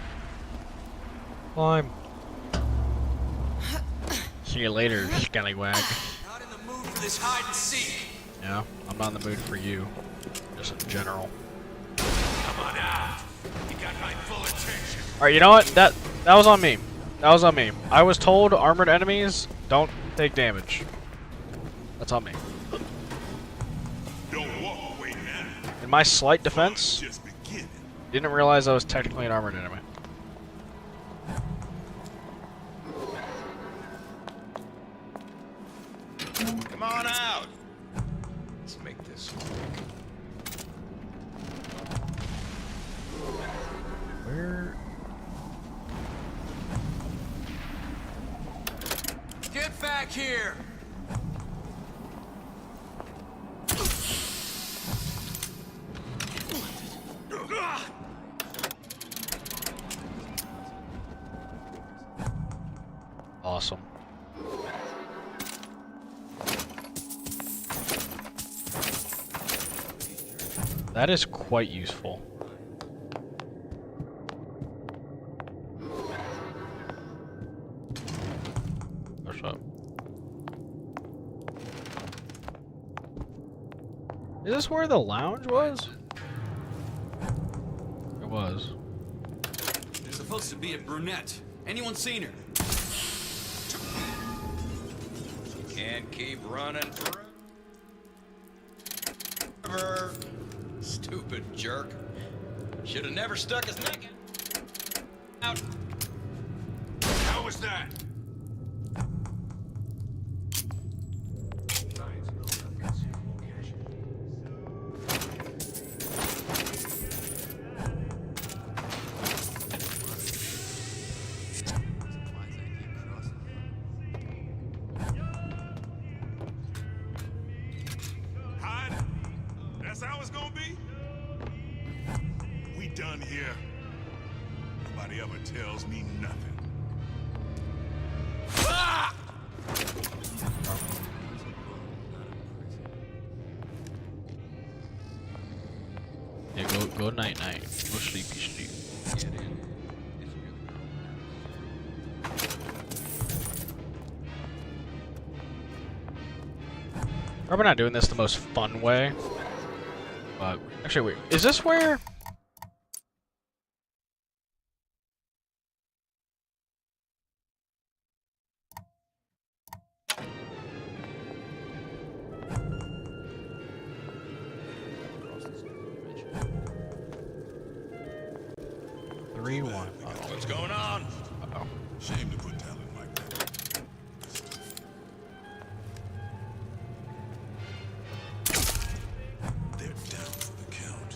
Climb. See you later, scallywag. Not in the mood for this hide and seek. Yeah, I'm not in the mood for you. Just in general. Come on out. You got my full attention. Alright, you know what? That was on me. That was on me. I was told armored enemies don't take damage. That's on me. Don't walk away now. In my slight defense, Just beginning. didn't realize I was technically an armored enemy. Come on out. Let's make this quick. Where? Get back here. Awesome. That is quite useful. What's up? Is this where the lounge was? It was. There's supposed to be a brunette. Anyone seen her? Can't keep running forever. Stupid jerk. Should have never stuck his neck out. How was that? Hide? That's how it's gonna be? We done here. Nobody ever tells me nothing. Ah! Yeah, go night night. Go sleepy sleep. Probably not doing this the most fun way. But actually, wait, is this where? What's going on? Uh-oh. Shame to put talent like that. They're down for the count.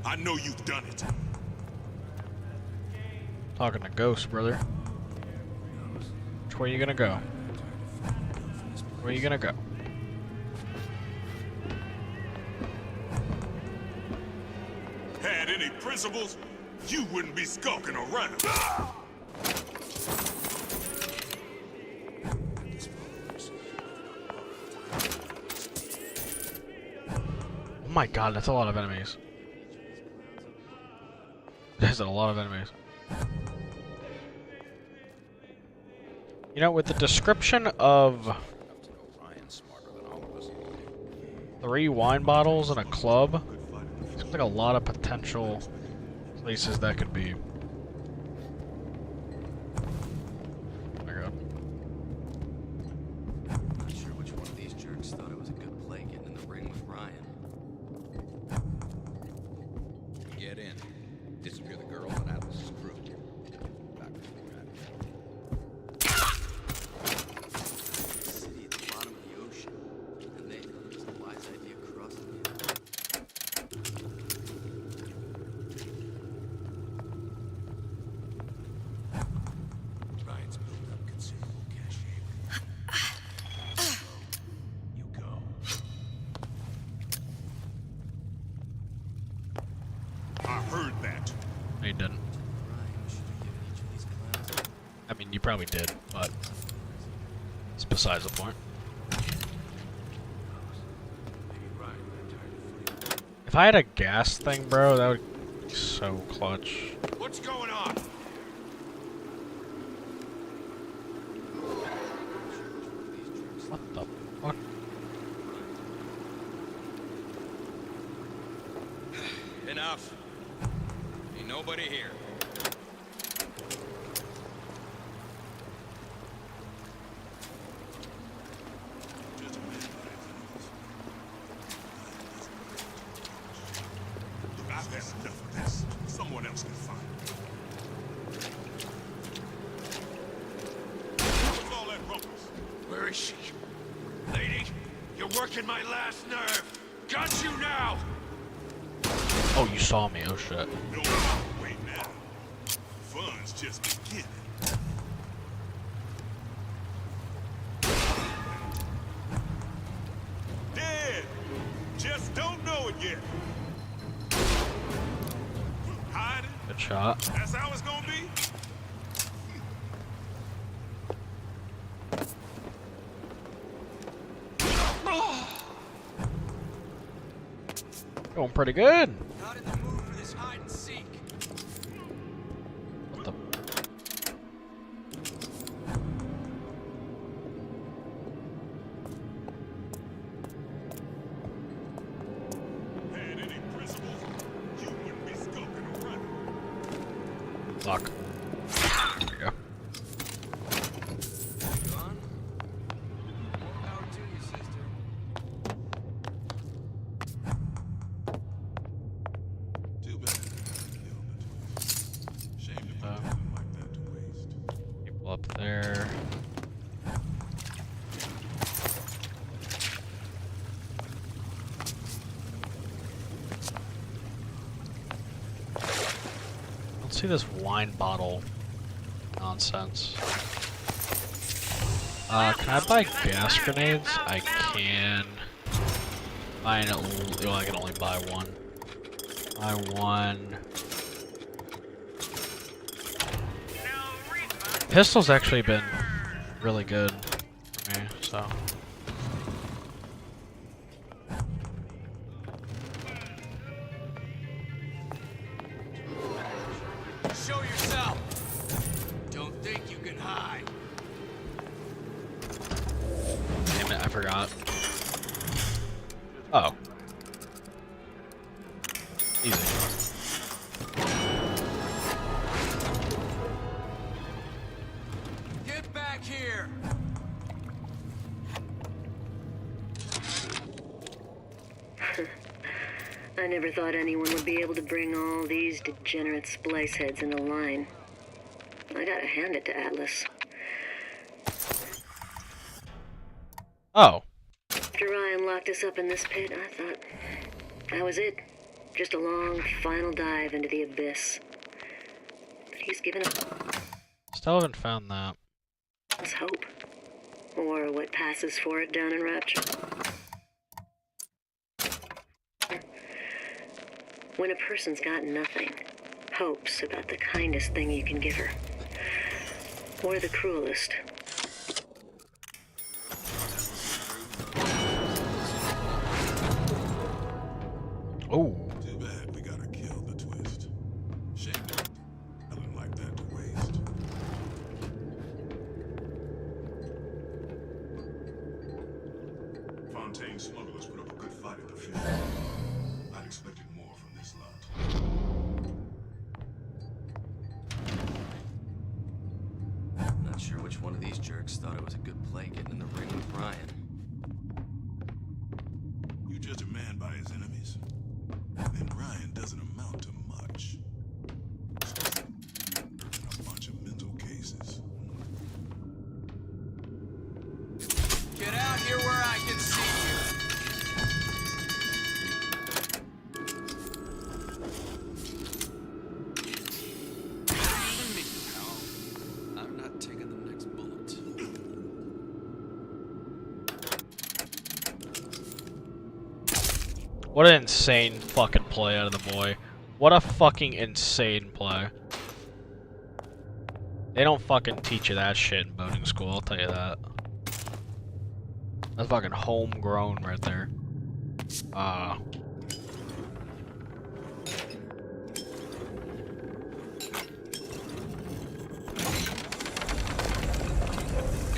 I know you've done it. Talking to Ghost, brother. Which way you gonna go? Where you gonna go? Had any principles, you wouldn't be skulking around. my god, that's a lot of enemies. There's a lot of enemies. You know, with the description of 3 wine bottles and a club, seems like a lot of potential places that could be. Oh my god. Not sure which one of these jerks thought it was a good play getting in the ring with Ryan. Get in. Disappear the girl and Atlas's crew. Back to City at the bottom of the ocean, and they thought it was a wise idea crossing it. Ryan's built up considerable cachet. You go. I heard that. No, you didn't. I mean, you probably did, but it's besides the point. If I had a gas thing, bro, that would be so clutch. What's going on? What the fuck? Enough. Ain't nobody here. Look, I've had enough of this. Someone else can find it. What's all that rumpus? Where is she? Lady, you're working my last nerve. Got you now! Oh, you saw me. Oh shit. No, wait now. Fun's just beginning. Dead. Just don't know it yet. Hiding. Good shot. That's how it's gonna be. Going pretty good. Not in the mood for this hide and seek. What the? Had any principles, you wouldn't be skulking around. Fuck. There we go. Gone? More power to you, sister. Too bad. Killed the twist. Shame to put something like that to waste. People up there. Let's see this wine bottle nonsense. Can I buy gas grenades? I can. I can only buy one. Buy one. Pistol's actually been really good for me, so. Show yourself. Don't think you can hide. Damn it, I forgot. Oh. Easy. Get back here. I never thought anyone would be able to bring all these degenerate splice heads into line. I gotta hand it to Atlas. Oh. After Ryan locked us up in this pit, I thought that was it. Just a long, final dive into the abyss. But he's given Still haven't found that. us hope. Or what passes for it down in Rapture. When a person's got nothing, hope's about the kindest thing you can give her. Or the cruelest. Fontaine smugglers put up a good fight at the field. I'd expected more from this lot. Not sure which one of these jerks thought it was a good play getting in the ring with Ryan. You judge a man by his enemies, then Ryan doesn't amount to much. And a bunch of mental cases. Get out here where I can see you. I'm not taking the next bullet. What an insane fucking play out of the boy. What a fucking insane play. They don't fucking teach you that shit in boating school, I'll tell you that. That's fucking homegrown right there.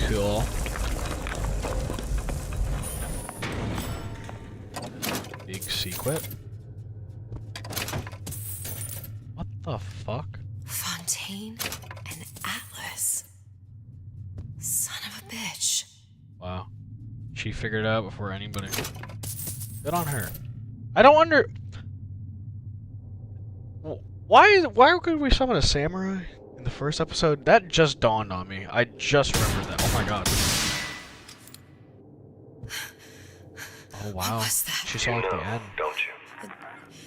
Cool. Big secret. What the fuck? Fontaine and Atlas. Son of a bitch. Wow. She figured it out before anybody. Good on her. I don't wonder. Why could we summon a samurai in the first episode? That just dawned on me. I just remembered that. Oh my god. Oh wow. What was that? She saw at the end. Don't you?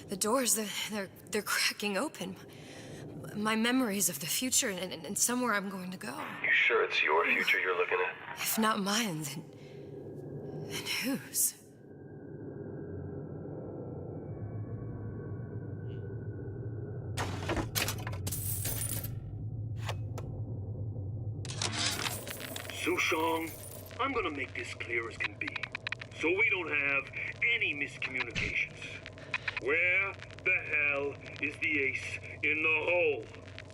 The doors, they're cracking open. My memories of the future and somewhere I'm going to go. You sure it's your future you're looking at? If not mine, then whose? Sushong, I'm gonna make this clear as can be, so we don't have any miscommunications. Where the hell is the ace in the hole?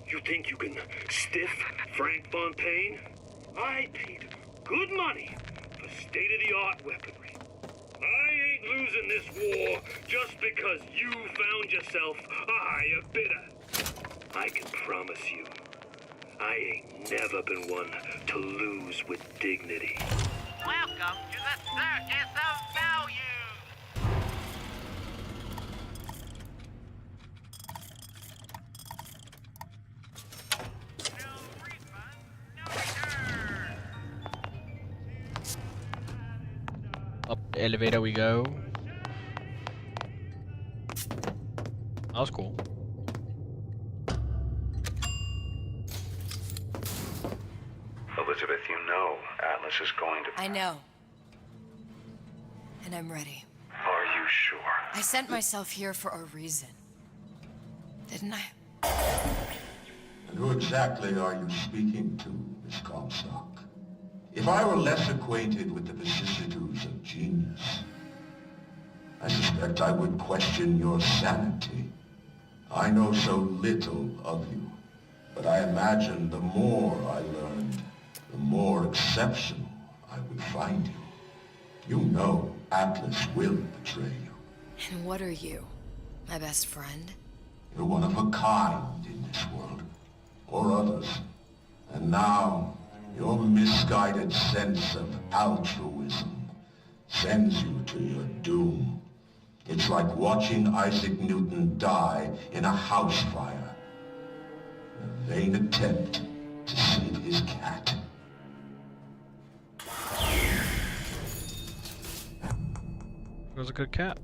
You think you can stiff Frank Fontaine? I paid good money for state-of-the-art weaponry. I ain't losing this war just because you found yourself a higher bidder. I can promise you, I ain't never been one to lose with dignity. Welcome to the Circus of Value! Up the elevator we go. That was cool. Elizabeth, you know Atlas is going to... I know. And I'm ready. Are you sure? I sent myself here for a reason. Didn't I? And who exactly are you speaking to, Miss Comstock? If I were less acquainted with the vicissitudes of genius, I suspect I would question your sanity. I know so little of you, but I imagine the more I learned, the more exceptional I would find you. You know Atlas will betray you. And what are you? My best friend? You're one of a kind in this world, or others. And now, your misguided sense of altruism sends you to your doom. It's like watching Isaac Newton die in a house fire. A vain attempt to save his cat. It was a good cat.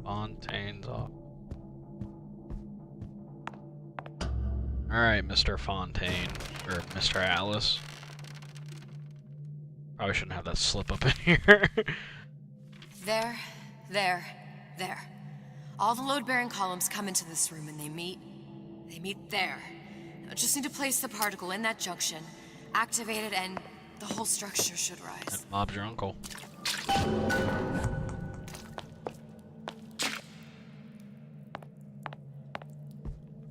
Fontaine's off. Alright, Mr. Fontaine. Or Mr. Atlas. Probably shouldn't have that slip up in here. There, there, there. All the load-bearing columns come into this room and they meet there. I just need to place the particle in that junction, activate it, and the whole structure should rise. And Bob's your uncle.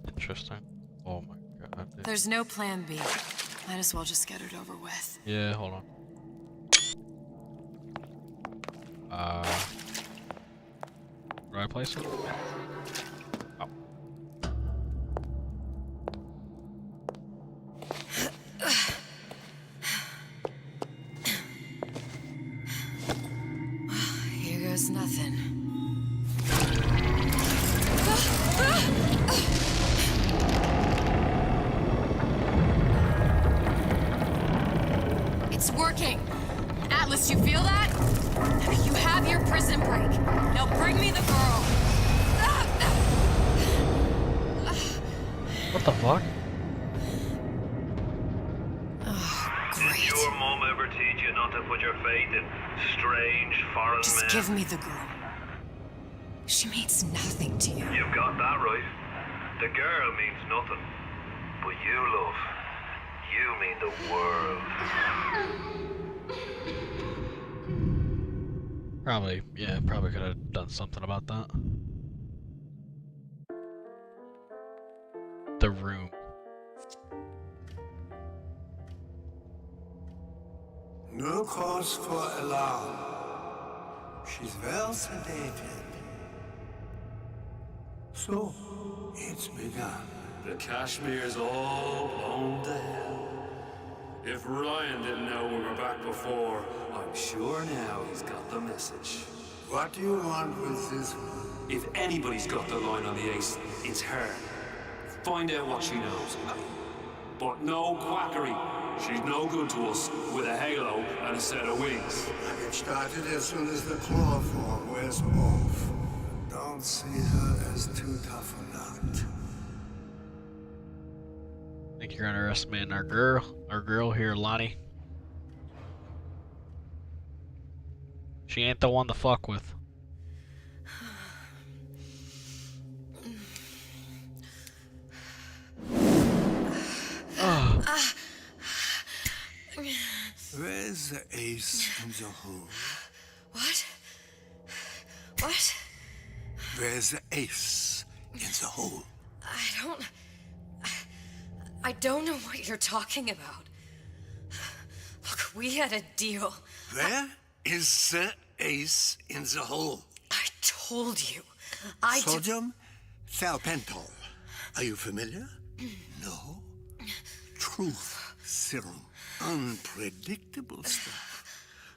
Interesting. Oh my god. Dude. There's no plan B. Might as well just get it over with. Yeah, hold on. Where do I place it? Oh. Here goes nothing. It's working. Atlas, you feel that? You have your prison break. Now bring me the girl. What the fuck? Did your mom ever teach you not to put your faith in strange foreign Just men? give me the girl. She means nothing to you. You've got that right. The girl means nothing. But you, love, you mean the world. Probably, yeah, probably could have done something about that. The room. No cause for alarm. She's well sedated. So, it's begun. The Kashmir's all blown to hell. If Ryan didn't know we were back before, I'm sure now he's got the message. What do you want with this one? If anybody's got the line on the ace, it's her. Find out what she knows. But no quackery. She's no good to us with a halo and a set of wings. I get started as soon as the claw form wears off. Don't see her as too tough a nut. I think you're underestimating our girl here, Lonnie. She ain't the one to fuck with. Where's the ace in the hole? What? What? Where's the ace in the hole? I don't know what you're talking about. Look, we had a deal. Where is the ace in the hole? I told you. Sodium thiopental. Are you familiar? No. Truth serum. Unpredictable stuff.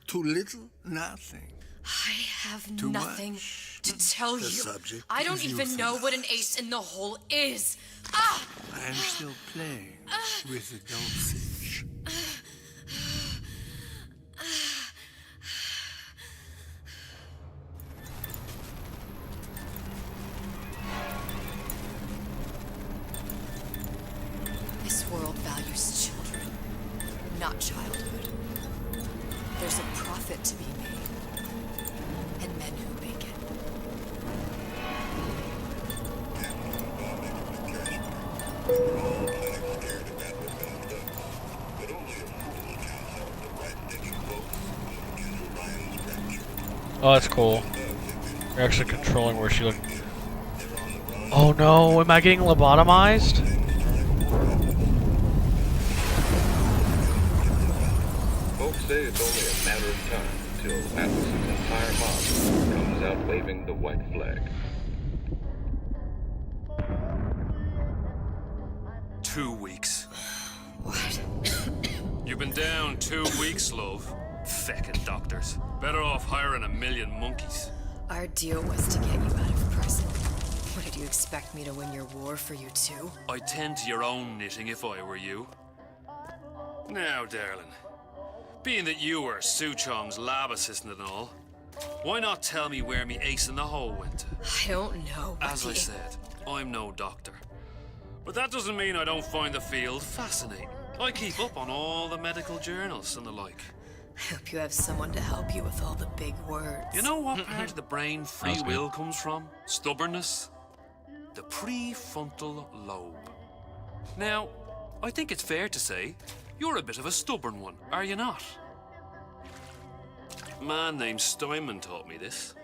Too little, nothing. I have Too nothing to tell The you. subject I don't is even know what an ace in the hole is. I'm still playing with the dosage. This world values children, not childhood. There's a profit to be made, and men who make it. Oh, that's cool. You're actually controlling where she looks. Oh no, am I getting lobotomized? Folks say it's only a matter of time until Atlas's entire mob comes out waving the white flag. 2 weeks. What? You've been down 2 weeks, love. Feckin' doctors. Better off hiring a million monkeys. Our deal was to get you out of prison. What, did you expect me to win your war for you too? I'd tend to your own knitting if I were you. Now, darling, being that you were Suchong's lab assistant and all, why not tell me where me ace in the hole went? I don't know. As I said, I'm no doctor. But that doesn't mean I don't find the field fascinating. I keep up on all the medical journals and the like. I hope you have someone to help you with all the big words. You know what part of the brain free will comes from? Stubbornness? The prefrontal lobe. Now, I think it's fair to say you're a bit of a stubborn one, are you not? A man named Steinman taught me this.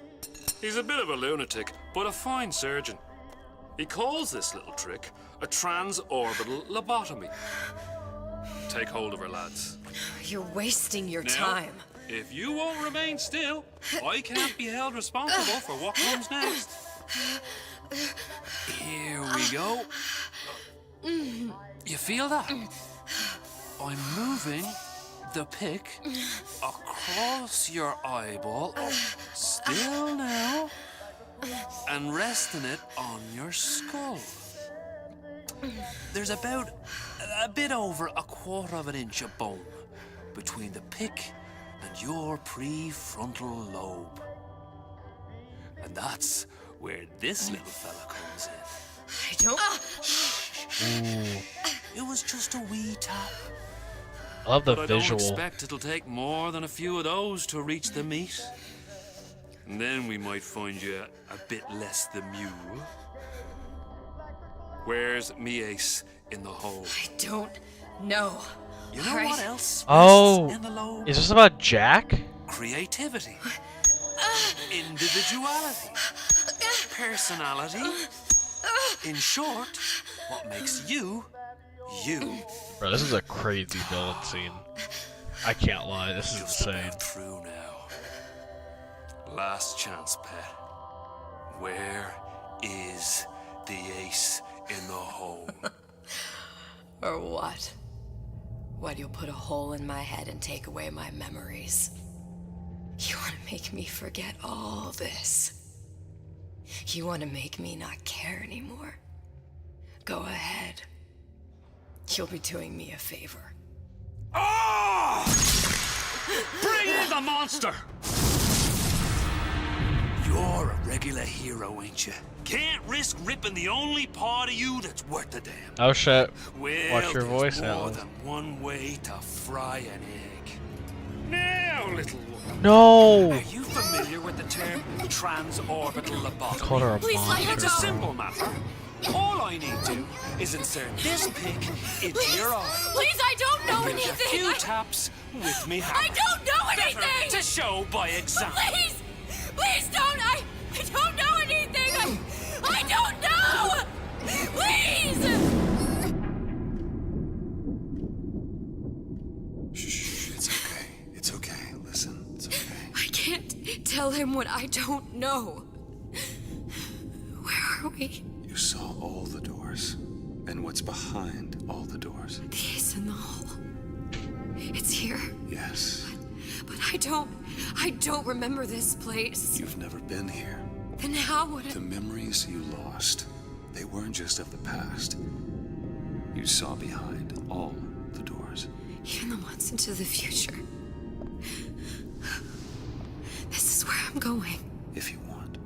He's a bit of a lunatic, but a fine surgeon. He calls this little trick a transorbital lobotomy. Take hold of her, lads. You're wasting your Now, time. If you won't remain still, I can't be held responsible for what comes next. Here we go. You feel that? I'm moving the pick across your eyeball, still now, and resting it on your skull. There's about a bit over 1/4 inch of bone between the pick and your prefrontal lobe. And that's where this little fella comes in. I don't. It was just a wee tap. I love the But visual. I don't expect it'll take more than a few of those to reach the meat. And then we might find you a bit less the mule. Where's me ace in the hole? I don't know. You know what else? Oh, rests in the lobe? is this about Jack? Creativity. Individuality. Personality. In short, what makes you, you. Bro, this is a crazy villain scene. I can't lie, this is insane. Through now. Last chance, pet. Where is the ace in the hole? Or what? What, you'll put a hole in my head and take away my memories? You want to make me forget all this? You want to make me not care anymore? Go ahead. You'll be doing me a favor. Ah! Bring in the monster! You're a regular hero, ain't you? Can't risk ripping the only part of you that's worth a damn. Oh shit. Well, Watch your voice there's more out. than one way to fry an egg. Now, little woman. No! Are you familiar with the term transorbital lobotomy? Called her a Please let her It's a go. simple matter. All I need to is insert this pick into your eye. Please, I don't know There's anything. a few taps with me hammer. I don't know Better anything. to show by example. Please, please don't. I don't know anything. I don't know. Please. Shh, it's okay. It's okay. Listen, it's okay. I can't tell him what I don't know. Where are we? You saw all the doors. And what's behind all the doors? The ace in the hole. It's here. Yes. But I don't remember this place. You've never been here. Then how would it? The memories you lost, they weren't just of the past. You saw behind all the doors. Even the ones into the future. This is where I'm going. If you want.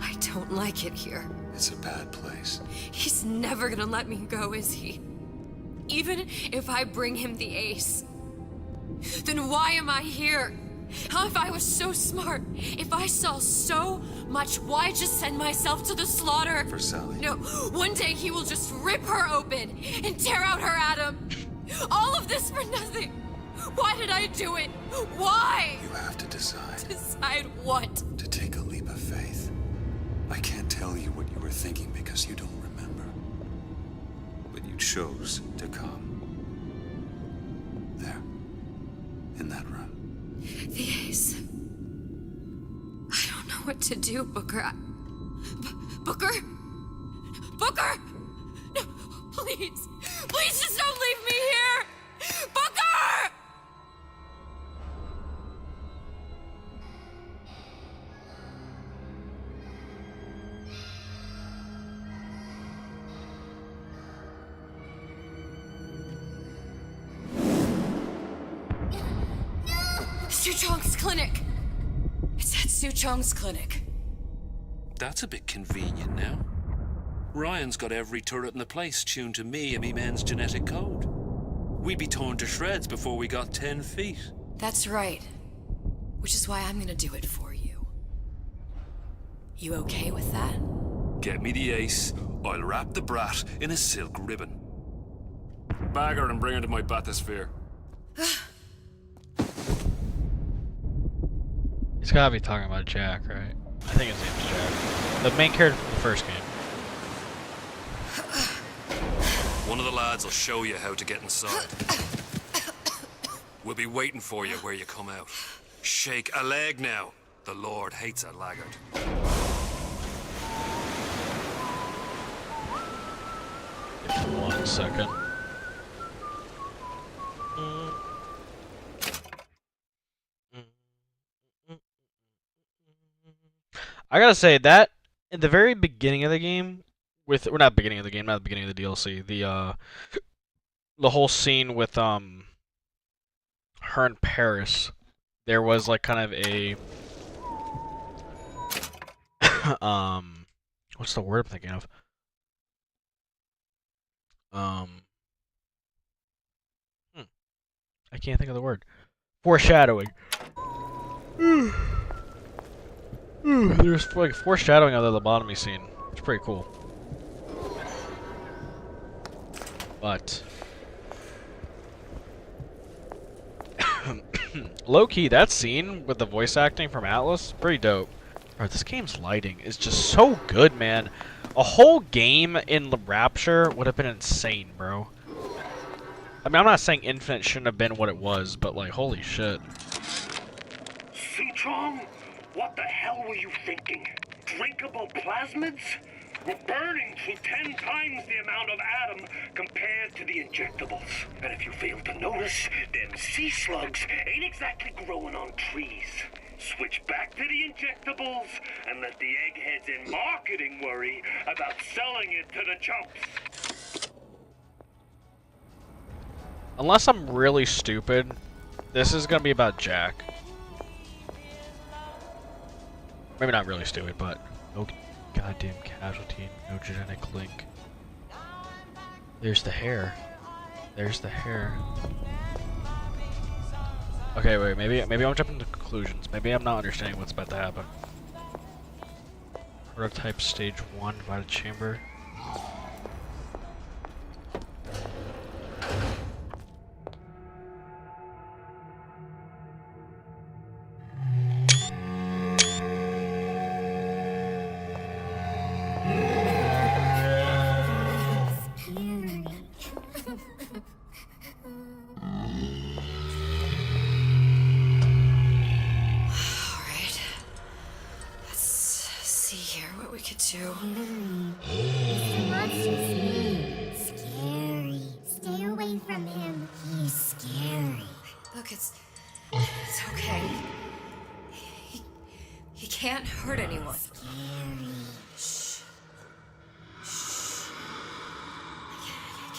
I don't like it here. It's a bad place. He's never gonna let me go, is he? Even if I bring him the ace. Then why am I here? How if I was so smart? If I saw so much, why just send myself to the slaughter? For Sally. No, one day he will just rip her open and tear out her atom. All of this for nothing. Why did I do it? Why? You have to decide. Decide what? To take a leap of faith. I can't tell you what you were thinking because you don't remember. But you chose to come. There. In that room. The ace. I don't know what to do, Booker. Booker? Booker! No, please. Please just don't leave me here! Booker! Suchong's clinic. It's at Suchong's clinic. That's a bit convenient now. Ryan's got every turret in the place tuned to me and me men's genetic code. We'd be torn to shreds before we got 10 feet. That's right. Which is why I'm gonna do it for you. You okay with that? Get me the ace, I'll wrap the brat in a silk ribbon. Bag her and bring her to my bathysphere. He's gotta be talking about Jack, right? I think his name's Jack. The main character from the first game. One of the lads will show you how to get inside. We'll be waiting for you where you come out. Shake a leg now. The Lord hates a laggard. Give me 1 second. I gotta say that in the very beginning of the game, or not beginning of the game, not the beginning of the DLC, the whole scene with her in Paris, there was like kind of a what's the word I'm thinking of? I can't think of the word. Foreshadowing. There's like foreshadowing of the lobotomy scene. It's pretty cool. But low-key, that scene with the voice acting from Atlas, pretty dope. Bro, this game's lighting is just so good, man. A whole game in Rapture would have been insane, bro. I mean, I'm not saying Infinite shouldn't have been what it was, but like, holy shit. Suchong? What the hell were you thinking? Drinkable plasmids? We're burning through 10 times the amount of atom compared to the injectables. And if you fail to notice, them sea slugs ain't exactly growing on trees. Switch back to the injectables and let the eggheads in marketing worry about selling it to the chumps. Unless I'm really stupid, this is gonna be about Jack. Maybe not really stupid, but no goddamn casualty, no genetic link. There's the hair. There's the hair. Okay, wait, maybe I'm jumping to conclusions. Maybe I'm not understanding what's about to happen. Prototype stage 1, divided chamber. Scary. Stay away from him. He's scary. Look, it's okay. He can't hurt anyone. Scary. Shh. Shh.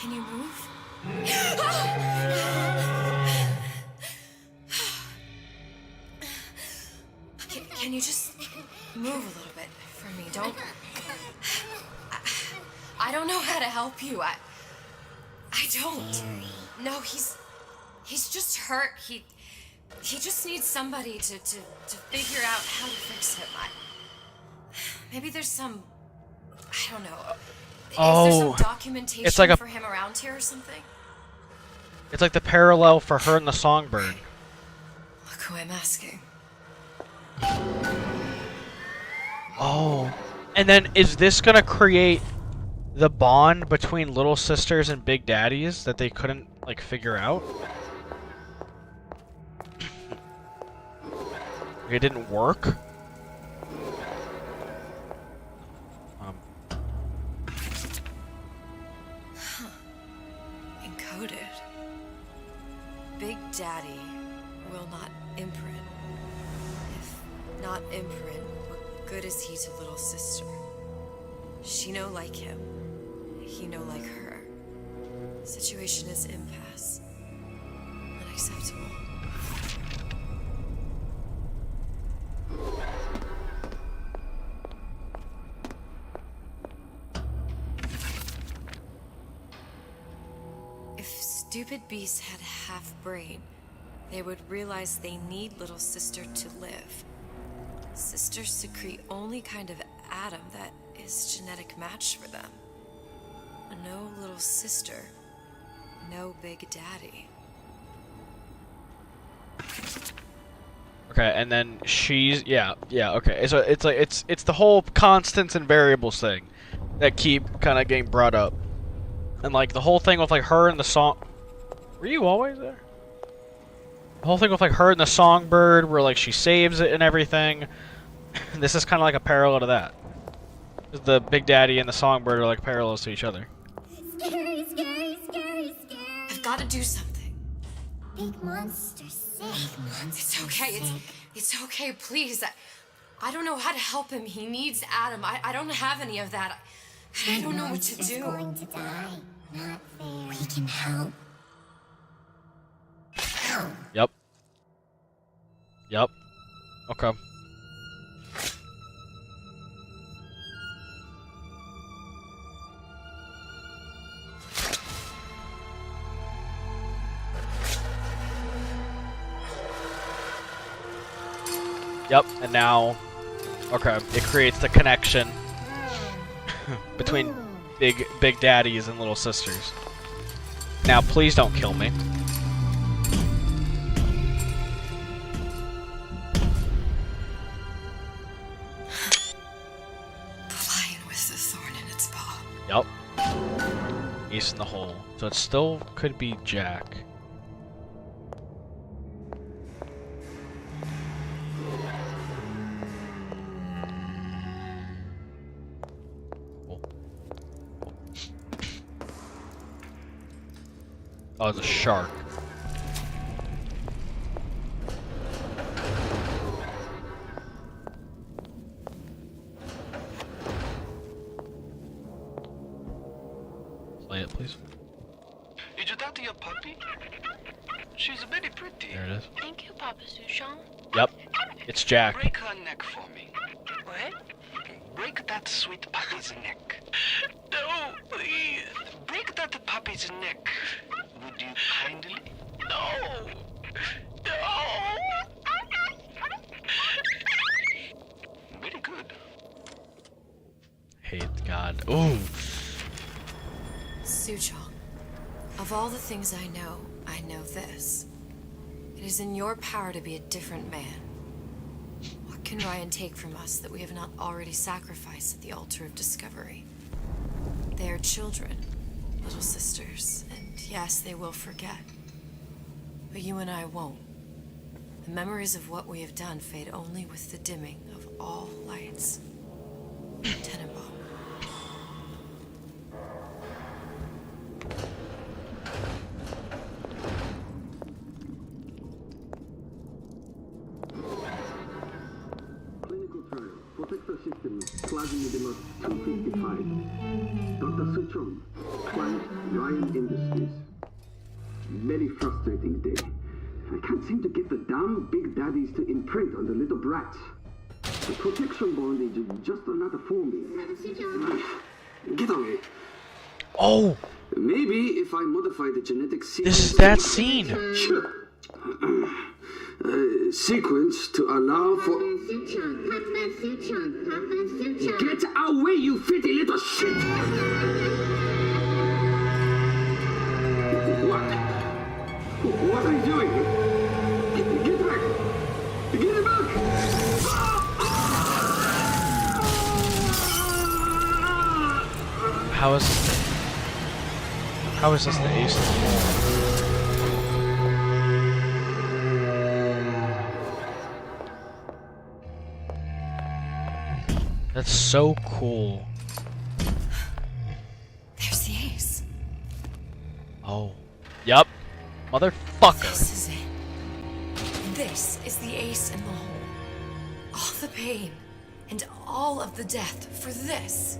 Can you move? Can you just move a little bit for me? Don't. I don't know how to help you. I don't. No, he's just hurt. He just needs somebody to figure out how to fix him. Maybe there's some, I don't know. Oh, is there some documentation it's like for him around here or something? It's like the parallel for her and the Songbird. Look who I'm asking. Oh, and then is this gonna create the bond between little sisters and big daddies that they couldn't like figure out? It didn't work. Encoded. Big Daddy will not imprint. If not imprint, what good is he to little sister? She no like him. He no like her. Situation is impasse. Unacceptable. If stupid beasts had half brain, they would realize they need little sister to live. Sisters secrete only kind of atom that is genetic match for them. No little sister, no big daddy. Okay, and then she's okay. So it's like it's the whole constants and variables thing that keep kind of getting brought up, and like the whole thing with like her and the song. Were you always there? The whole thing with like her and the songbird, where like she saves it and everything. This is kind of like a parallel to that. The Big Daddy and the songbird are like parallels to each other. Scary, scary, scary, scary. I've got to do something. Big monster sick. It's okay. It's okay. Please. I don't know how to help him. He needs Adam. I don't have any of that. I don't know what to do. Going to die. Not fair. We can help. Yep. Yep. Okay. Yep, and now, okay, it creates the connection between big daddies and little sisters. Now, please don't kill me. Lion with the thorn in its paw. Yep. Ace in the hole. So it still could be Jack. Oh, it's a shark. Play it, please. Did you talk to your puppy? She's very pretty. There it is. Thank you, Papa Sushon. Yep. It's Jack. Break her neck for me. What? Break that sweet puppy's neck. No, please. Break that puppy's neck. Would you kindly? No. No. Very good. Hate God. Ooh. Suchong, of all the things I know this. It is in your power to be a different man. What can Ryan take from us that we have not already sacrificed at the altar of discovery? They are children, little sisters, and yes, they will forget. But you and I won't. The memories of what we have done fade only with the dimming of all lights. Tenenbaum. Clinical trial. Protector system. Plasma edema 255. Dr. Suchong. Client Ryan Industries. Very frustrating day. I can't seem to get the damn big daddies to imprint on the little brats. The protection bond is just another forming. Get away. Oh! Maybe if I modify the genetic sequence... This is that scene! Sure. Sequence to allow for... Get away, you filthy little shit! What? What are you doing? Get back! Get back! How is this the ace of the hole? That's so cool. There's the ace. Oh. Yup. Motherfucker. This is it. This is the ace in the hole. All the pain and all of the death for this.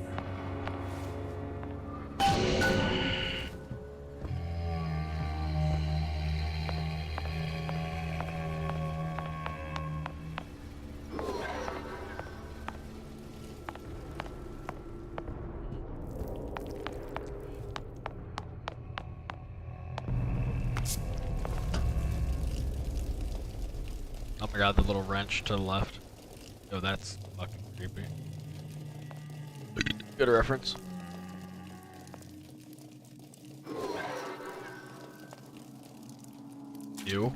Oh my god, the little wrench to the left. Yo, that's fucking creepy. Good reference. You?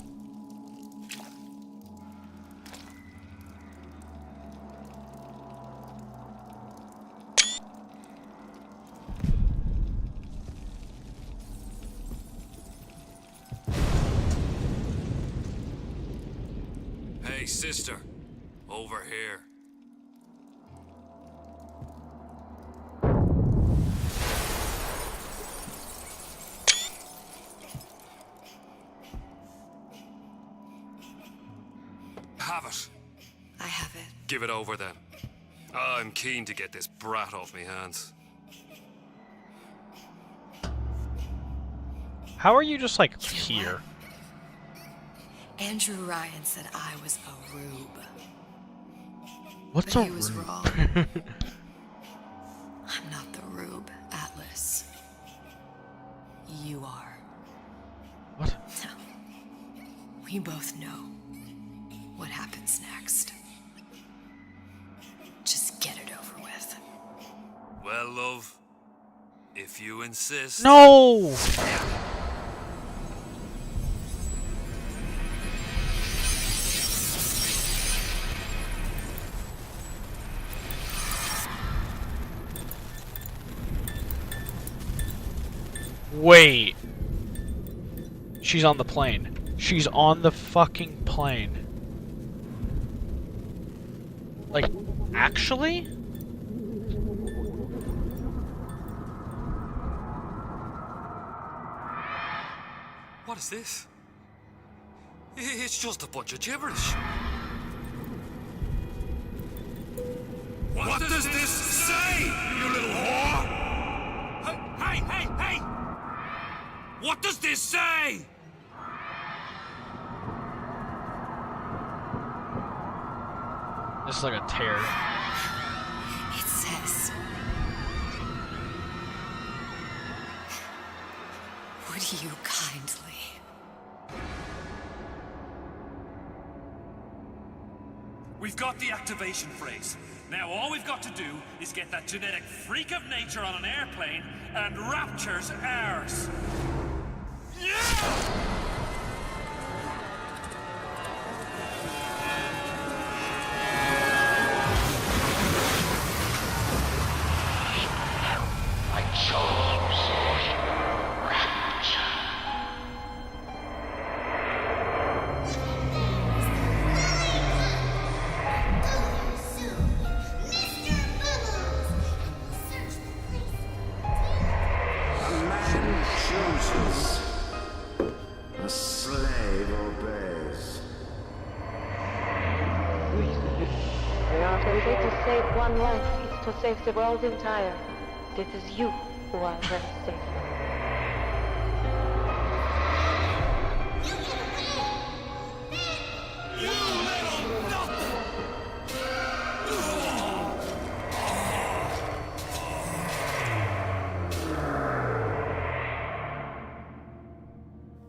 Hey, sister. Over here. Have it. I have it. Give it over then. I'm keen to get this brat off me hands. How are you just like here? Andrew Ryan said I was a rube. What's But a he was rube? wrong. I'm not the rube, Atlas. You are. What? We both know what happens next. Just get it over with. Well, love, if you insist. No! Wait. She's on the plane. She's on the fucking plane. Like, actually? What is this? It's just a bunch of gibberish. What does this say, you little whore? Hey! What does this say? This is like a tear. It says, would you kindly? We've got the activation phrase. Now all we've got to do is get that genetic freak of nature on an airplane, and Rapture's ours. Yeah! A man chooses. A slave obeys. Not only to save one life, it's to save the world entire. It is you who are very safe.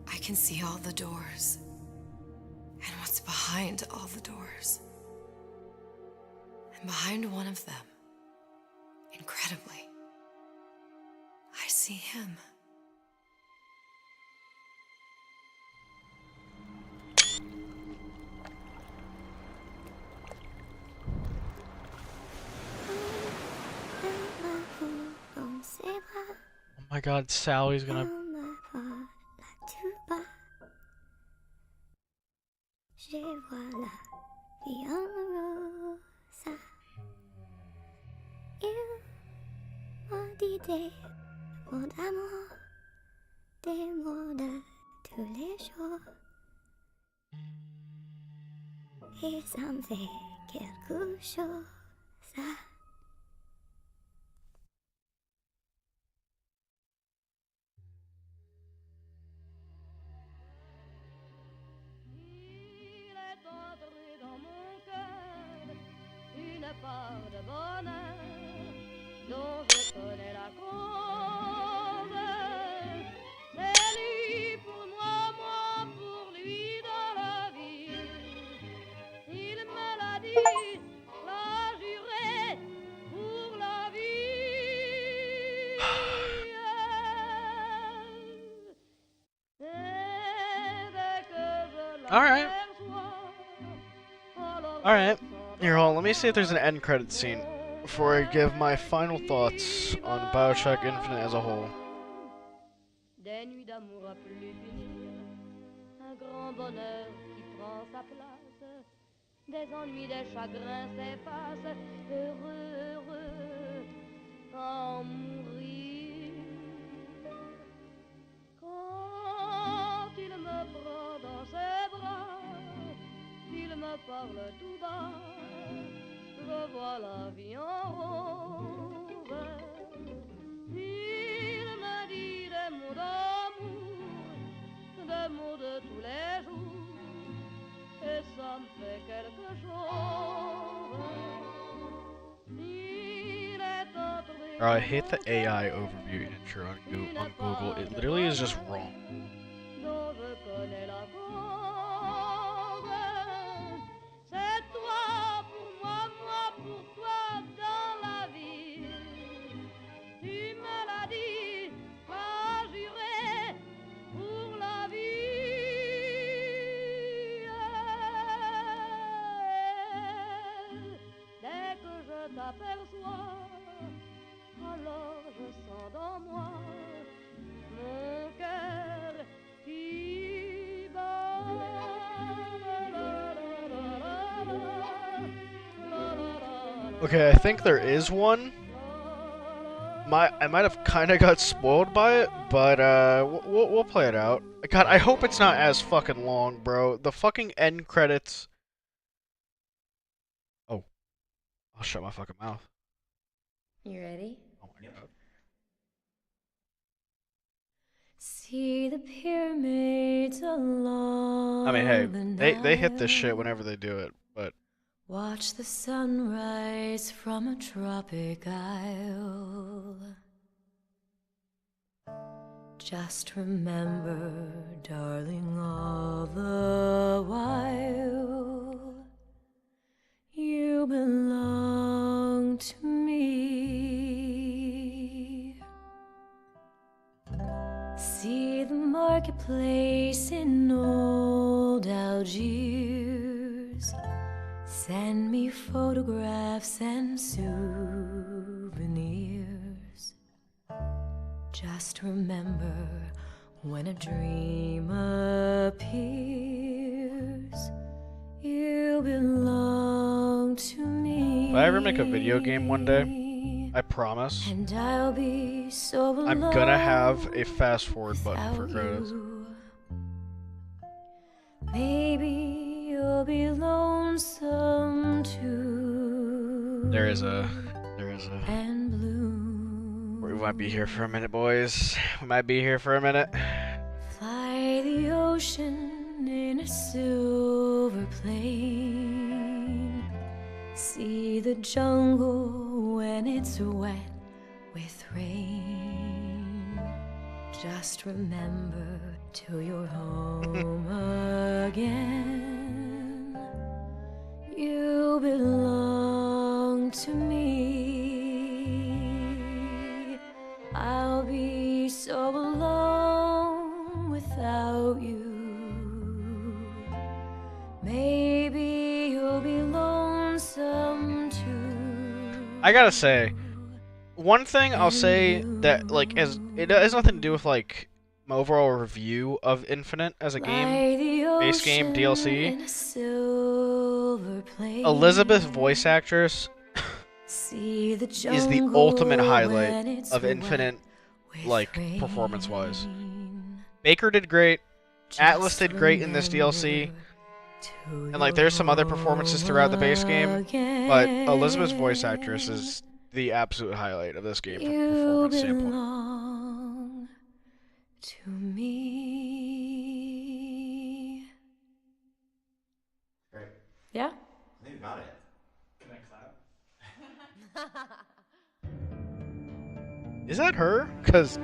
I can see all the doors. And what's behind all the doors. And behind one of them, incredibly, I see him. Oh my god, Sally's gonna... Je vois la vie en rose. Il m'a dit des mots d'amour, des mots de tous les jours. Et ça me fait quelque chose. Dans mon cœur, une part de bonheur dont je connais la cause. C'est lui pour moi, moi pour lui dans la vie. Il me l'a dit, l'a juré pour la vie. Et dès que je Alright. Alright. Here, hold on. Let me see if there's an end credit scene before I give my final thoughts on BioShock Infinite as a whole. Des nuits d'amour à plus finir, un grand bonheur qui prend sa place. des ennuis, des chagrins s'effacent, heureux, heureux, sans mourir. Quand il me prend dans ses bras, il me parle tout bas, je vois la vie en rose. Il me dit des mots d'amour, des mots de tous les jours, et ça me fait quelque chose. Il est entré Bro, I hate the AI overview intro on Google. It literally is just wrong. dont je connais la cause. C'est toi pour moi, moi pour toi dans la vie. Tu me l'as dit, pas juré pour la vie. Dès que je t'aperçois, alors je sens dans moi mon cœur qui bat. Okay, I think there is one. I might have kind of got spoiled by it, but we'll play it out. God, I hope it's not as fucking long, bro. The fucking end credits. Oh, I'll shut my fucking mouth. You ready? Oh my god. See the pyramids along I mean, hey, the they hit this Nile. shit whenever they do it, but Watch the sunrise from a tropic isle. Just remember, darling, all the while you belong to me. See the marketplace in old Algiers. Send me photographs and souvenirs. Just remember, when a dream appears, you belong to me. if I ever make a video game one day, I promise, And I'll be so I'm gonna have a fast forward button for credits. Maybe you'll be lonesome too. There is a. And blue. We might be here for a minute, boys. We might be here for a minute. Fly the ocean in a silver plane. See the jungle when it's wet with rain. Just remember till you're home again, you belong to me. I'll be so alone without you. Maybe you'll be lonesome too. I gotta say, one thing I'll say that like it has nothing to do with like my overall review of Infinite as a game, base game, DLC. Elizabeth's voice actress is the ultimate highlight of Infinite, like performance-wise. Baker did great. Atlas did great in this DLC. And like there's some other performances throughout the base game, but Elizabeth's voice actress is the absolute highlight of this game from a performance standpoint. Belong to me. Great. Yeah? I think we got it. Can I clap? Is that her? Cause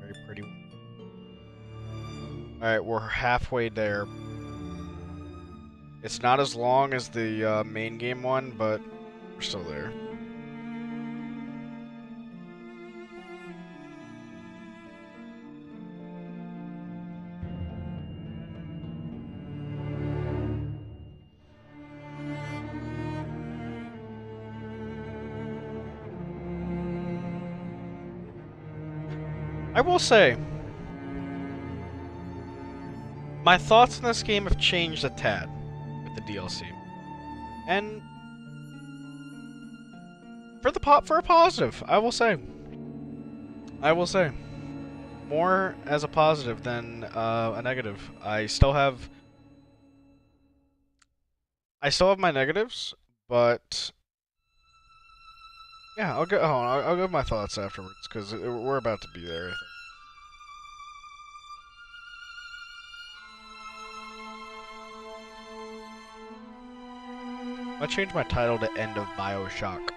very pretty. Alright, we're halfway there. It's not as long as the main game one, but we're still there. I will say, my thoughts on this game have changed a tad with the DLC, and for a positive, I will say. More as a positive than a negative. I still have my negatives, but yeah, I'll go. Hold on, I'll give my thoughts afterwards because we're about to be there. I think. I'll change my title to End of BioShock.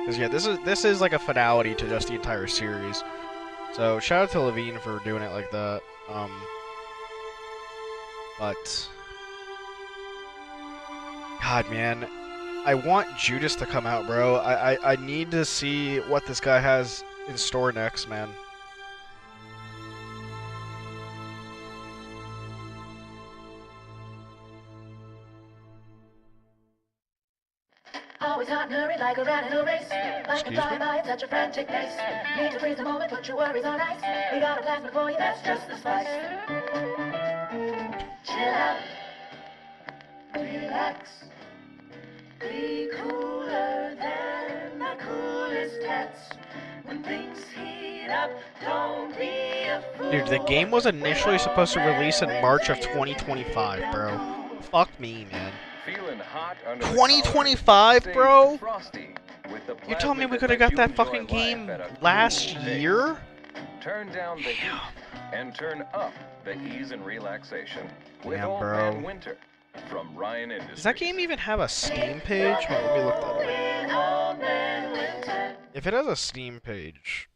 Because yeah, this is like a finality to just the entire series. So shout out to Levine for doing it like that. But God, man, I want Judas to come out, bro. I need to see what this guy has in store next, man. Always hot and hurried like a rat in a race. Like a fly-by at such a frantic pace. Need to freeze the moment, put your worries on ice. We got a plasma for you, that's just the spice. Chill out. Relax. Be cooler than the coolest cats. When things heat up, don't be a fool. Dude, the game was initially supposed to release in March of 2025, bro. Fuck me, man. 2025, bro? You telling me we could have got that fucking game last year? Turn down the heat and turn up the ease and relaxation with Damn, Old bro. Man Winter from Ryan Industries. Does that game even have a Steam page? Wait, let me look that up. If it has a Steam page...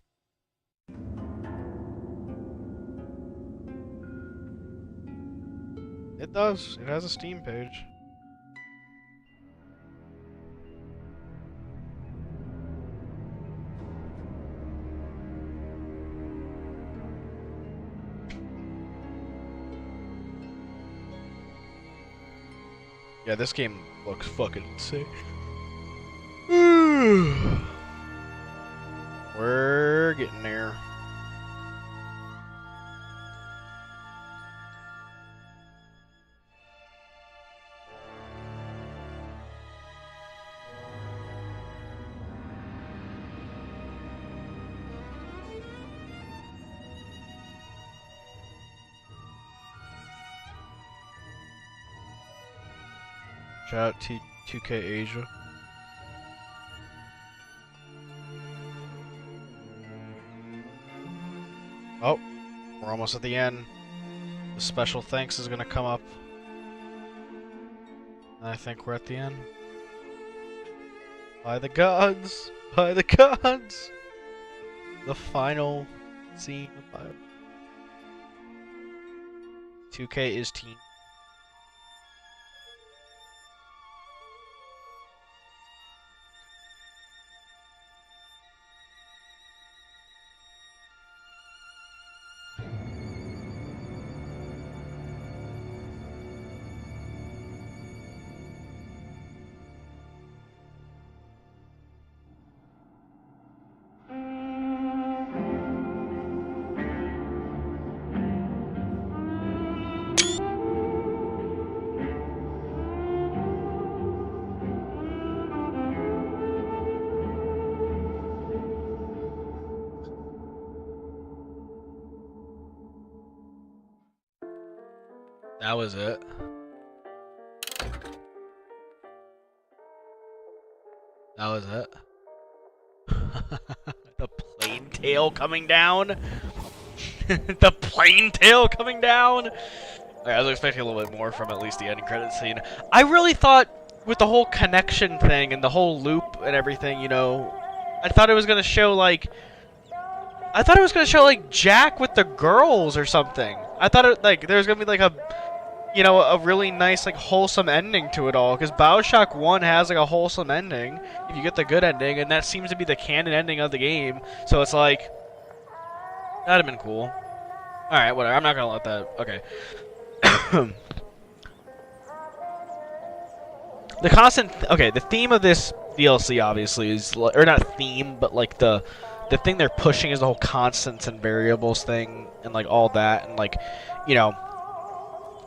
It does. It has a Steam page. Yeah, this game looks fucking insane. We're getting there. Shout out to 2K Asia. Oh, we're almost at the end. The special thanks is gonna come up. And I think we're at the end. By the gods! By the gods! The final scene of Bio. 2K is team. That was it. That was it. The plane tail coming down. The plane tail coming down. I was expecting a little bit more from at least the end credit scene. I really thought with the whole connection thing and the whole loop and everything, you know, I thought it was gonna show like Jack with the girls or something. I thought it like there was gonna be like a, you know, a really nice like wholesome ending to it all, because BioShock 1 has like a wholesome ending if you get the good ending, and that seems to be the canon ending of the game. So it's like that'd have been cool. All right, whatever. I'm not gonna let that. Okay. The constant. Okay, the theme of this DLC obviously is, or not theme, but like the thing they're pushing is the whole constants and variables thing and like all that, and like, you know,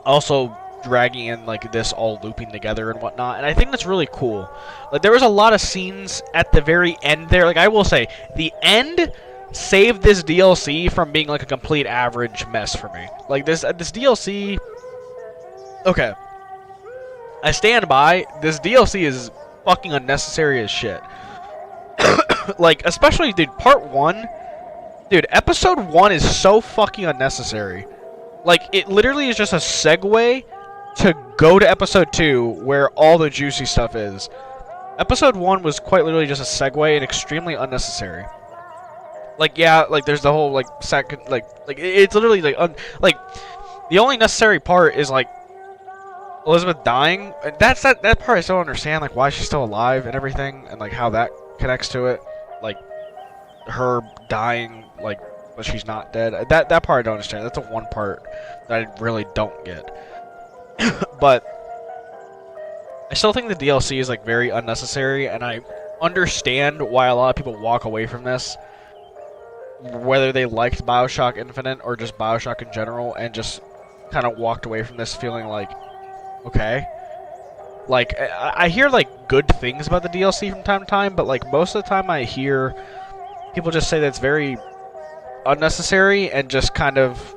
also dragging in like this all looping together and whatnot, and I think that's really cool. Like there was a lot of scenes at the very end there. Like I will say, the end saved this DLC from being like a complete average mess for me. Like this DLC. Okay, I stand by this DLC is fucking unnecessary as shit. Like especially dude, part 1. Dude, episode 1 is so fucking unnecessary. Like it literally is just a segue to go to episode 2 where all the juicy stuff is. Episode 1 was quite literally just a segue and extremely unnecessary. Like yeah, like there's the whole like second like it's literally like the only necessary part is like Elizabeth dying. And that's that part I still don't understand, like why she's still alive and everything, and like how that connects to it. Like her dying, like but she's not dead. That part I don't understand. That's the one part that I really don't get. But I still think the DLC is like very unnecessary, and I understand why a lot of people walk away from this, whether they liked BioShock Infinite or just BioShock in general, and just kind of walked away from this feeling like, okay. Like, I hear like good things about the DLC from time to time, but like most of the time I hear people just say that it's very unnecessary and just kind of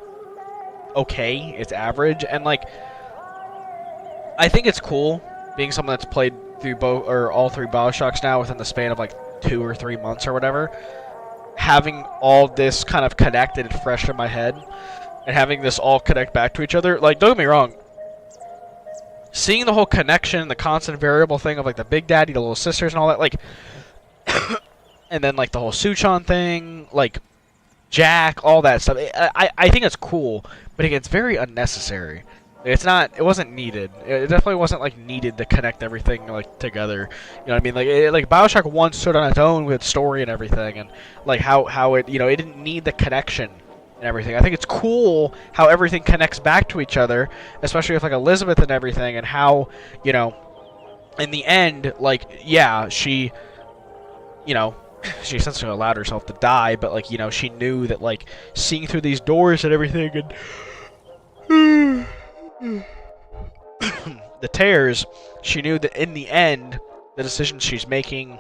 okay, it's average, and like I think it's cool being someone that's played through both or all 3 BioShocks now within the span of like 2 or 3 months or whatever, having all this kind of connected and fresh in my head, and having this all connect back to each other. Like, don't get me wrong, seeing the whole connection, the constant variable thing of like the big daddy, the little sisters, and all that, like, and then like the whole Suchon thing, like Jack, all that stuff. I think it's cool, but again, it's very unnecessary. It's not. It wasn't needed. It definitely wasn't like needed to connect everything like together. You know what I mean? Like BioShock 1 stood on its own with story and everything, and like how it, you know, it didn't need the connection and everything. I think it's cool how everything connects back to each other, especially with like Elizabeth and everything, and how, you know, in the end, like yeah, she, you know, she essentially allowed herself to die, but like, you know, she knew that like seeing through these doors and everything and the tears, she knew that in the end, the decisions she's making,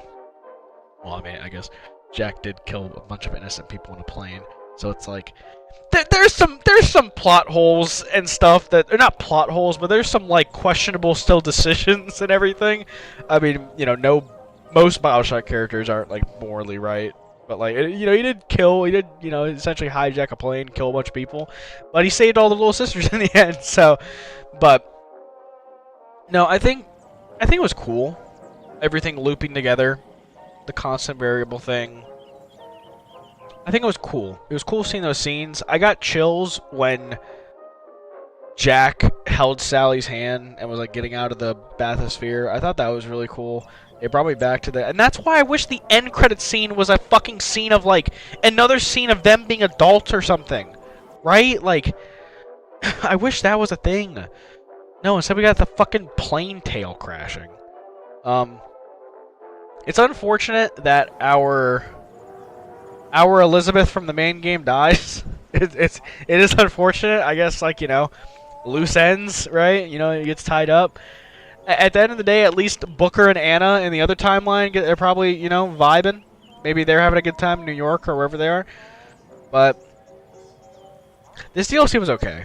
well, I mean, I guess Jack did kill a bunch of innocent people in a plane, so it's like, there's some plot holes and stuff that, are not plot holes, but there's some like questionable still decisions and everything. I mean, you know, most BioShock characters aren't like morally right, but like, you know, he did, you know, essentially hijack a plane, kill a bunch of people, but he saved all the little sisters in the end. So, but no, I think it was cool. Everything looping together, the constant variable thing. I think it was cool. It was cool seeing those scenes. I got chills when Jack held Sally's hand and was like getting out of the bathysphere. I thought that was really cool. It brought me back to that, and that's why I wish the end credit scene was a fucking scene of like another scene of them being adults or something, right? Like, I wish that was a thing. No, instead we got the fucking plane tail crashing. It's unfortunate that our Elizabeth from the main game dies. It is unfortunate. I guess, like, you know, loose ends, right? You know, it gets tied up. At the end of the day, at least Booker and Anna in the other timeline, they're probably, you know, vibing. Maybe they're having a good time in New York or wherever they are. But this DLC was okay.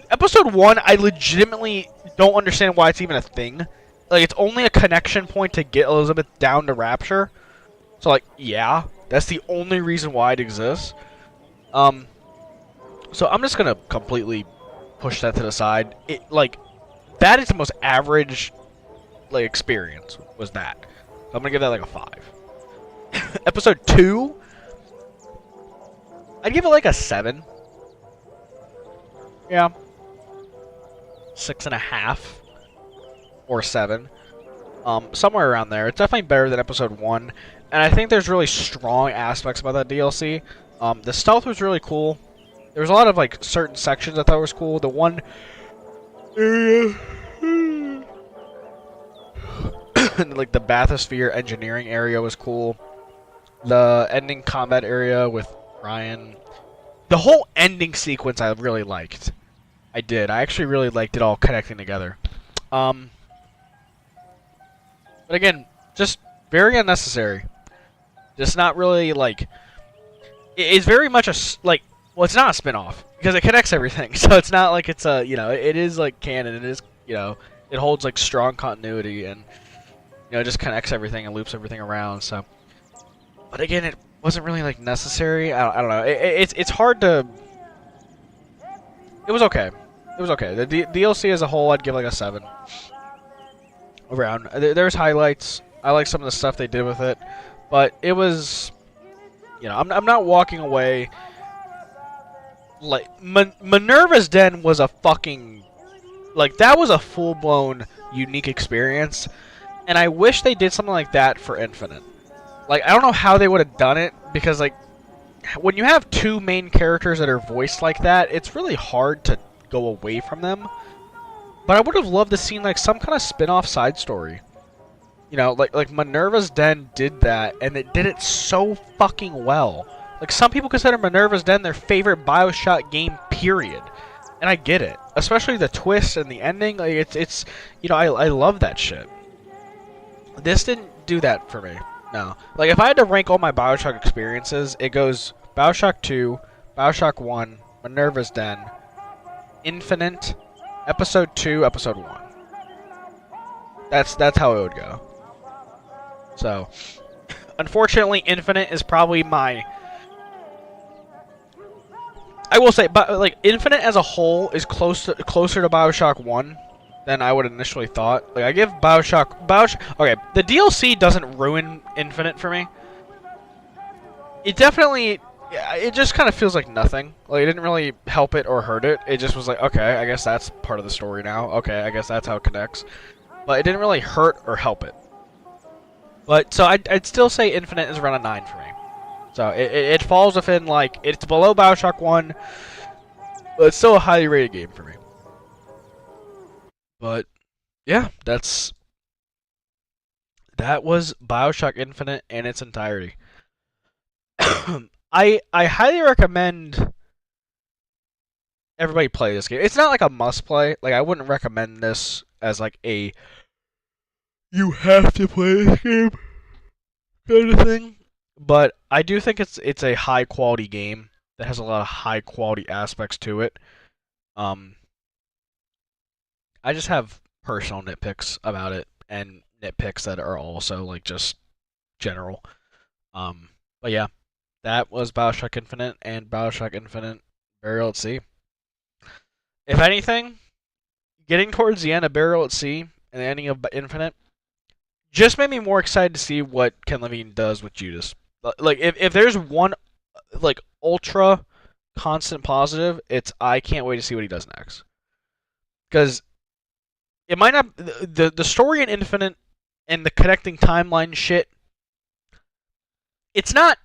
Episode 1, I legitimately don't understand why it's even a thing. Like, it's only a connection point to get Elizabeth down to Rapture. So, like, yeah, that's the only reason why it exists. So I'm just gonna completely push that to the side. Like, that is the most average, like, experience, was that. So I'm gonna give that, like, a 5. Episode 2, I'd give it, like, a 7. Yeah. 6.5 or 7, somewhere around there. It's definitely better than episode 1, and I think there's really strong aspects about that DLC. The stealth was really cool. There was a lot of like certain sections I thought was cool. The one area, like the bathysphere engineering area, was cool. The ending combat area with Ryan, the whole ending sequence I really liked. I did. I actually really liked it all connecting together. But again, just very unnecessary. Just not really like. It's very much like. Well, it's not a spin-off because it connects everything. So it's not like it's a it is like canon. It is it holds like strong continuity and it just connects everything and loops everything around. So, but again, it wasn't really like necessary. I don't know. It's hard to. It was okay. It was okay. The DLC as a whole, I'd give like a 7. Around. There's highlights. I like some of the stuff they did with it, but it was, I'm not walking away. Like Minerva's Den was a fucking, like that was a full-blown unique experience, and I wish they did something like that for Infinite. Like I don't know how they would have done it because like when you have 2 main characters that are voiced like that, it's really hard to go away from them. But I would have loved to see like some kind of spin-off side story. Like Minerva's Den did that, and it did it so fucking well. Like some people consider Minerva's Den their favorite BioShock game, period. And I get it, especially the twist and the ending. Like it's I love that shit. This didn't do that for me. No. Like if I had to rank all my BioShock experiences, it goes BioShock 2, BioShock 1, Minerva's Den, Infinite, Episode 2, Episode 1. That's how it would go. So, unfortunately, Infinite is probably my. I will say, but like Infinite as a whole is closer to BioShock 1 than I would initially thought. Like I give BioShock. Okay, the DLC doesn't ruin Infinite for me. It definitely. It just kind of feels like nothing. Like it didn't really help it or hurt it. It just was like, okay, I guess that's part of the story now. Okay, I guess that's how it connects. But it didn't really hurt or help it. But so I'd still say Infinite is around a 9 for me. So it falls within like it's below BioShock 1, but it's still a highly rated game for me. But yeah, that was BioShock Infinite in its entirety. I highly recommend everybody play this game. It's not like a must play. Like I wouldn't recommend this as like a you have to play this game kind of thing. But I do think it's a high quality game that has a lot of high quality aspects to it. I just have personal nitpicks about it and nitpicks that are also like just general. But yeah, that was BioShock Infinite and BioShock Infinite Burial at Sea. If anything, getting towards the end of Burial at Sea and the ending of Infinite just made me more excited to see what Ken Levine does with Judas. Like if there's one like ultra constant positive, it's I can't wait to see what he does next. Because it might not the story in Infinite and the connecting timeline shit. It's not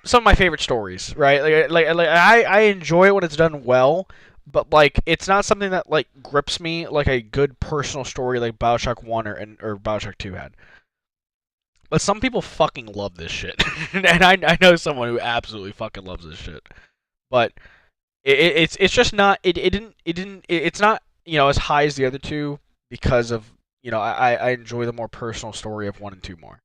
some of my favorite stories, right? Like I enjoy it when it's done well, but like it's not something that like grips me like a good personal story like BioShock 1 or BioShock 2 had. But some people fucking love this shit. And I know someone who absolutely fucking loves this shit. But it's just not it's not, as high as the other two because of, I enjoy the more personal story of 1 and 2 more.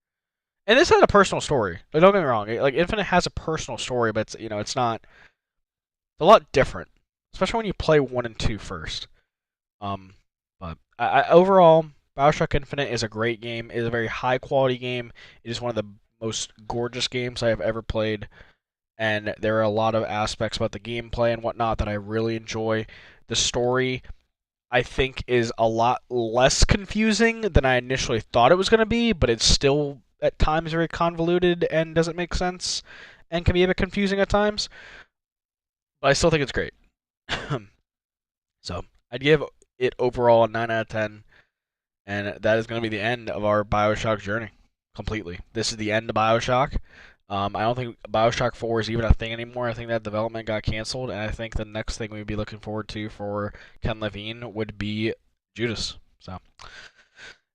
And this has a personal story. Like, don't get me wrong. Like Infinite has a personal story, but it's not. It's a lot different, especially when you play 1 and 2 first. But I overall, BioShock Infinite is a great game. It is a very high quality game. It is one of the most gorgeous games I have ever played. And there are a lot of aspects about the gameplay and whatnot that I really enjoy. The story, I think, is a lot less confusing than I initially thought it was going to be, but it's still at times very convoluted and doesn't make sense and can be a bit confusing at times. But I still think it's great. So, I'd give it overall a 9 out of 10. And that is going to be the end of our BioShock journey. Completely. This is the end of BioShock. I don't think BioShock 4 is even a thing anymore. I think that development got canceled, and I think the next thing we'd be looking forward to for Ken Levine would be Judas. So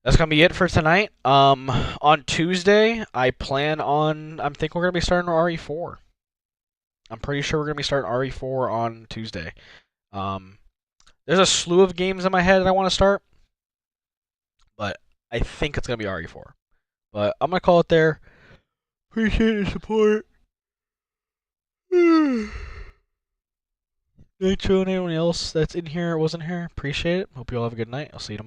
that's gonna be it for tonight. On Tuesday, I think we're gonna be starting RE4. I'm pretty sure we're gonna be starting RE4 on Tuesday. There's a slew of games in my head that I want to start, but I think it's gonna be RE4. But I'm gonna call it there. Appreciate the support. Thanks to anyone else that's in here or wasn't here. Appreciate it. Hope you all have a good night. I'll see you tomorrow.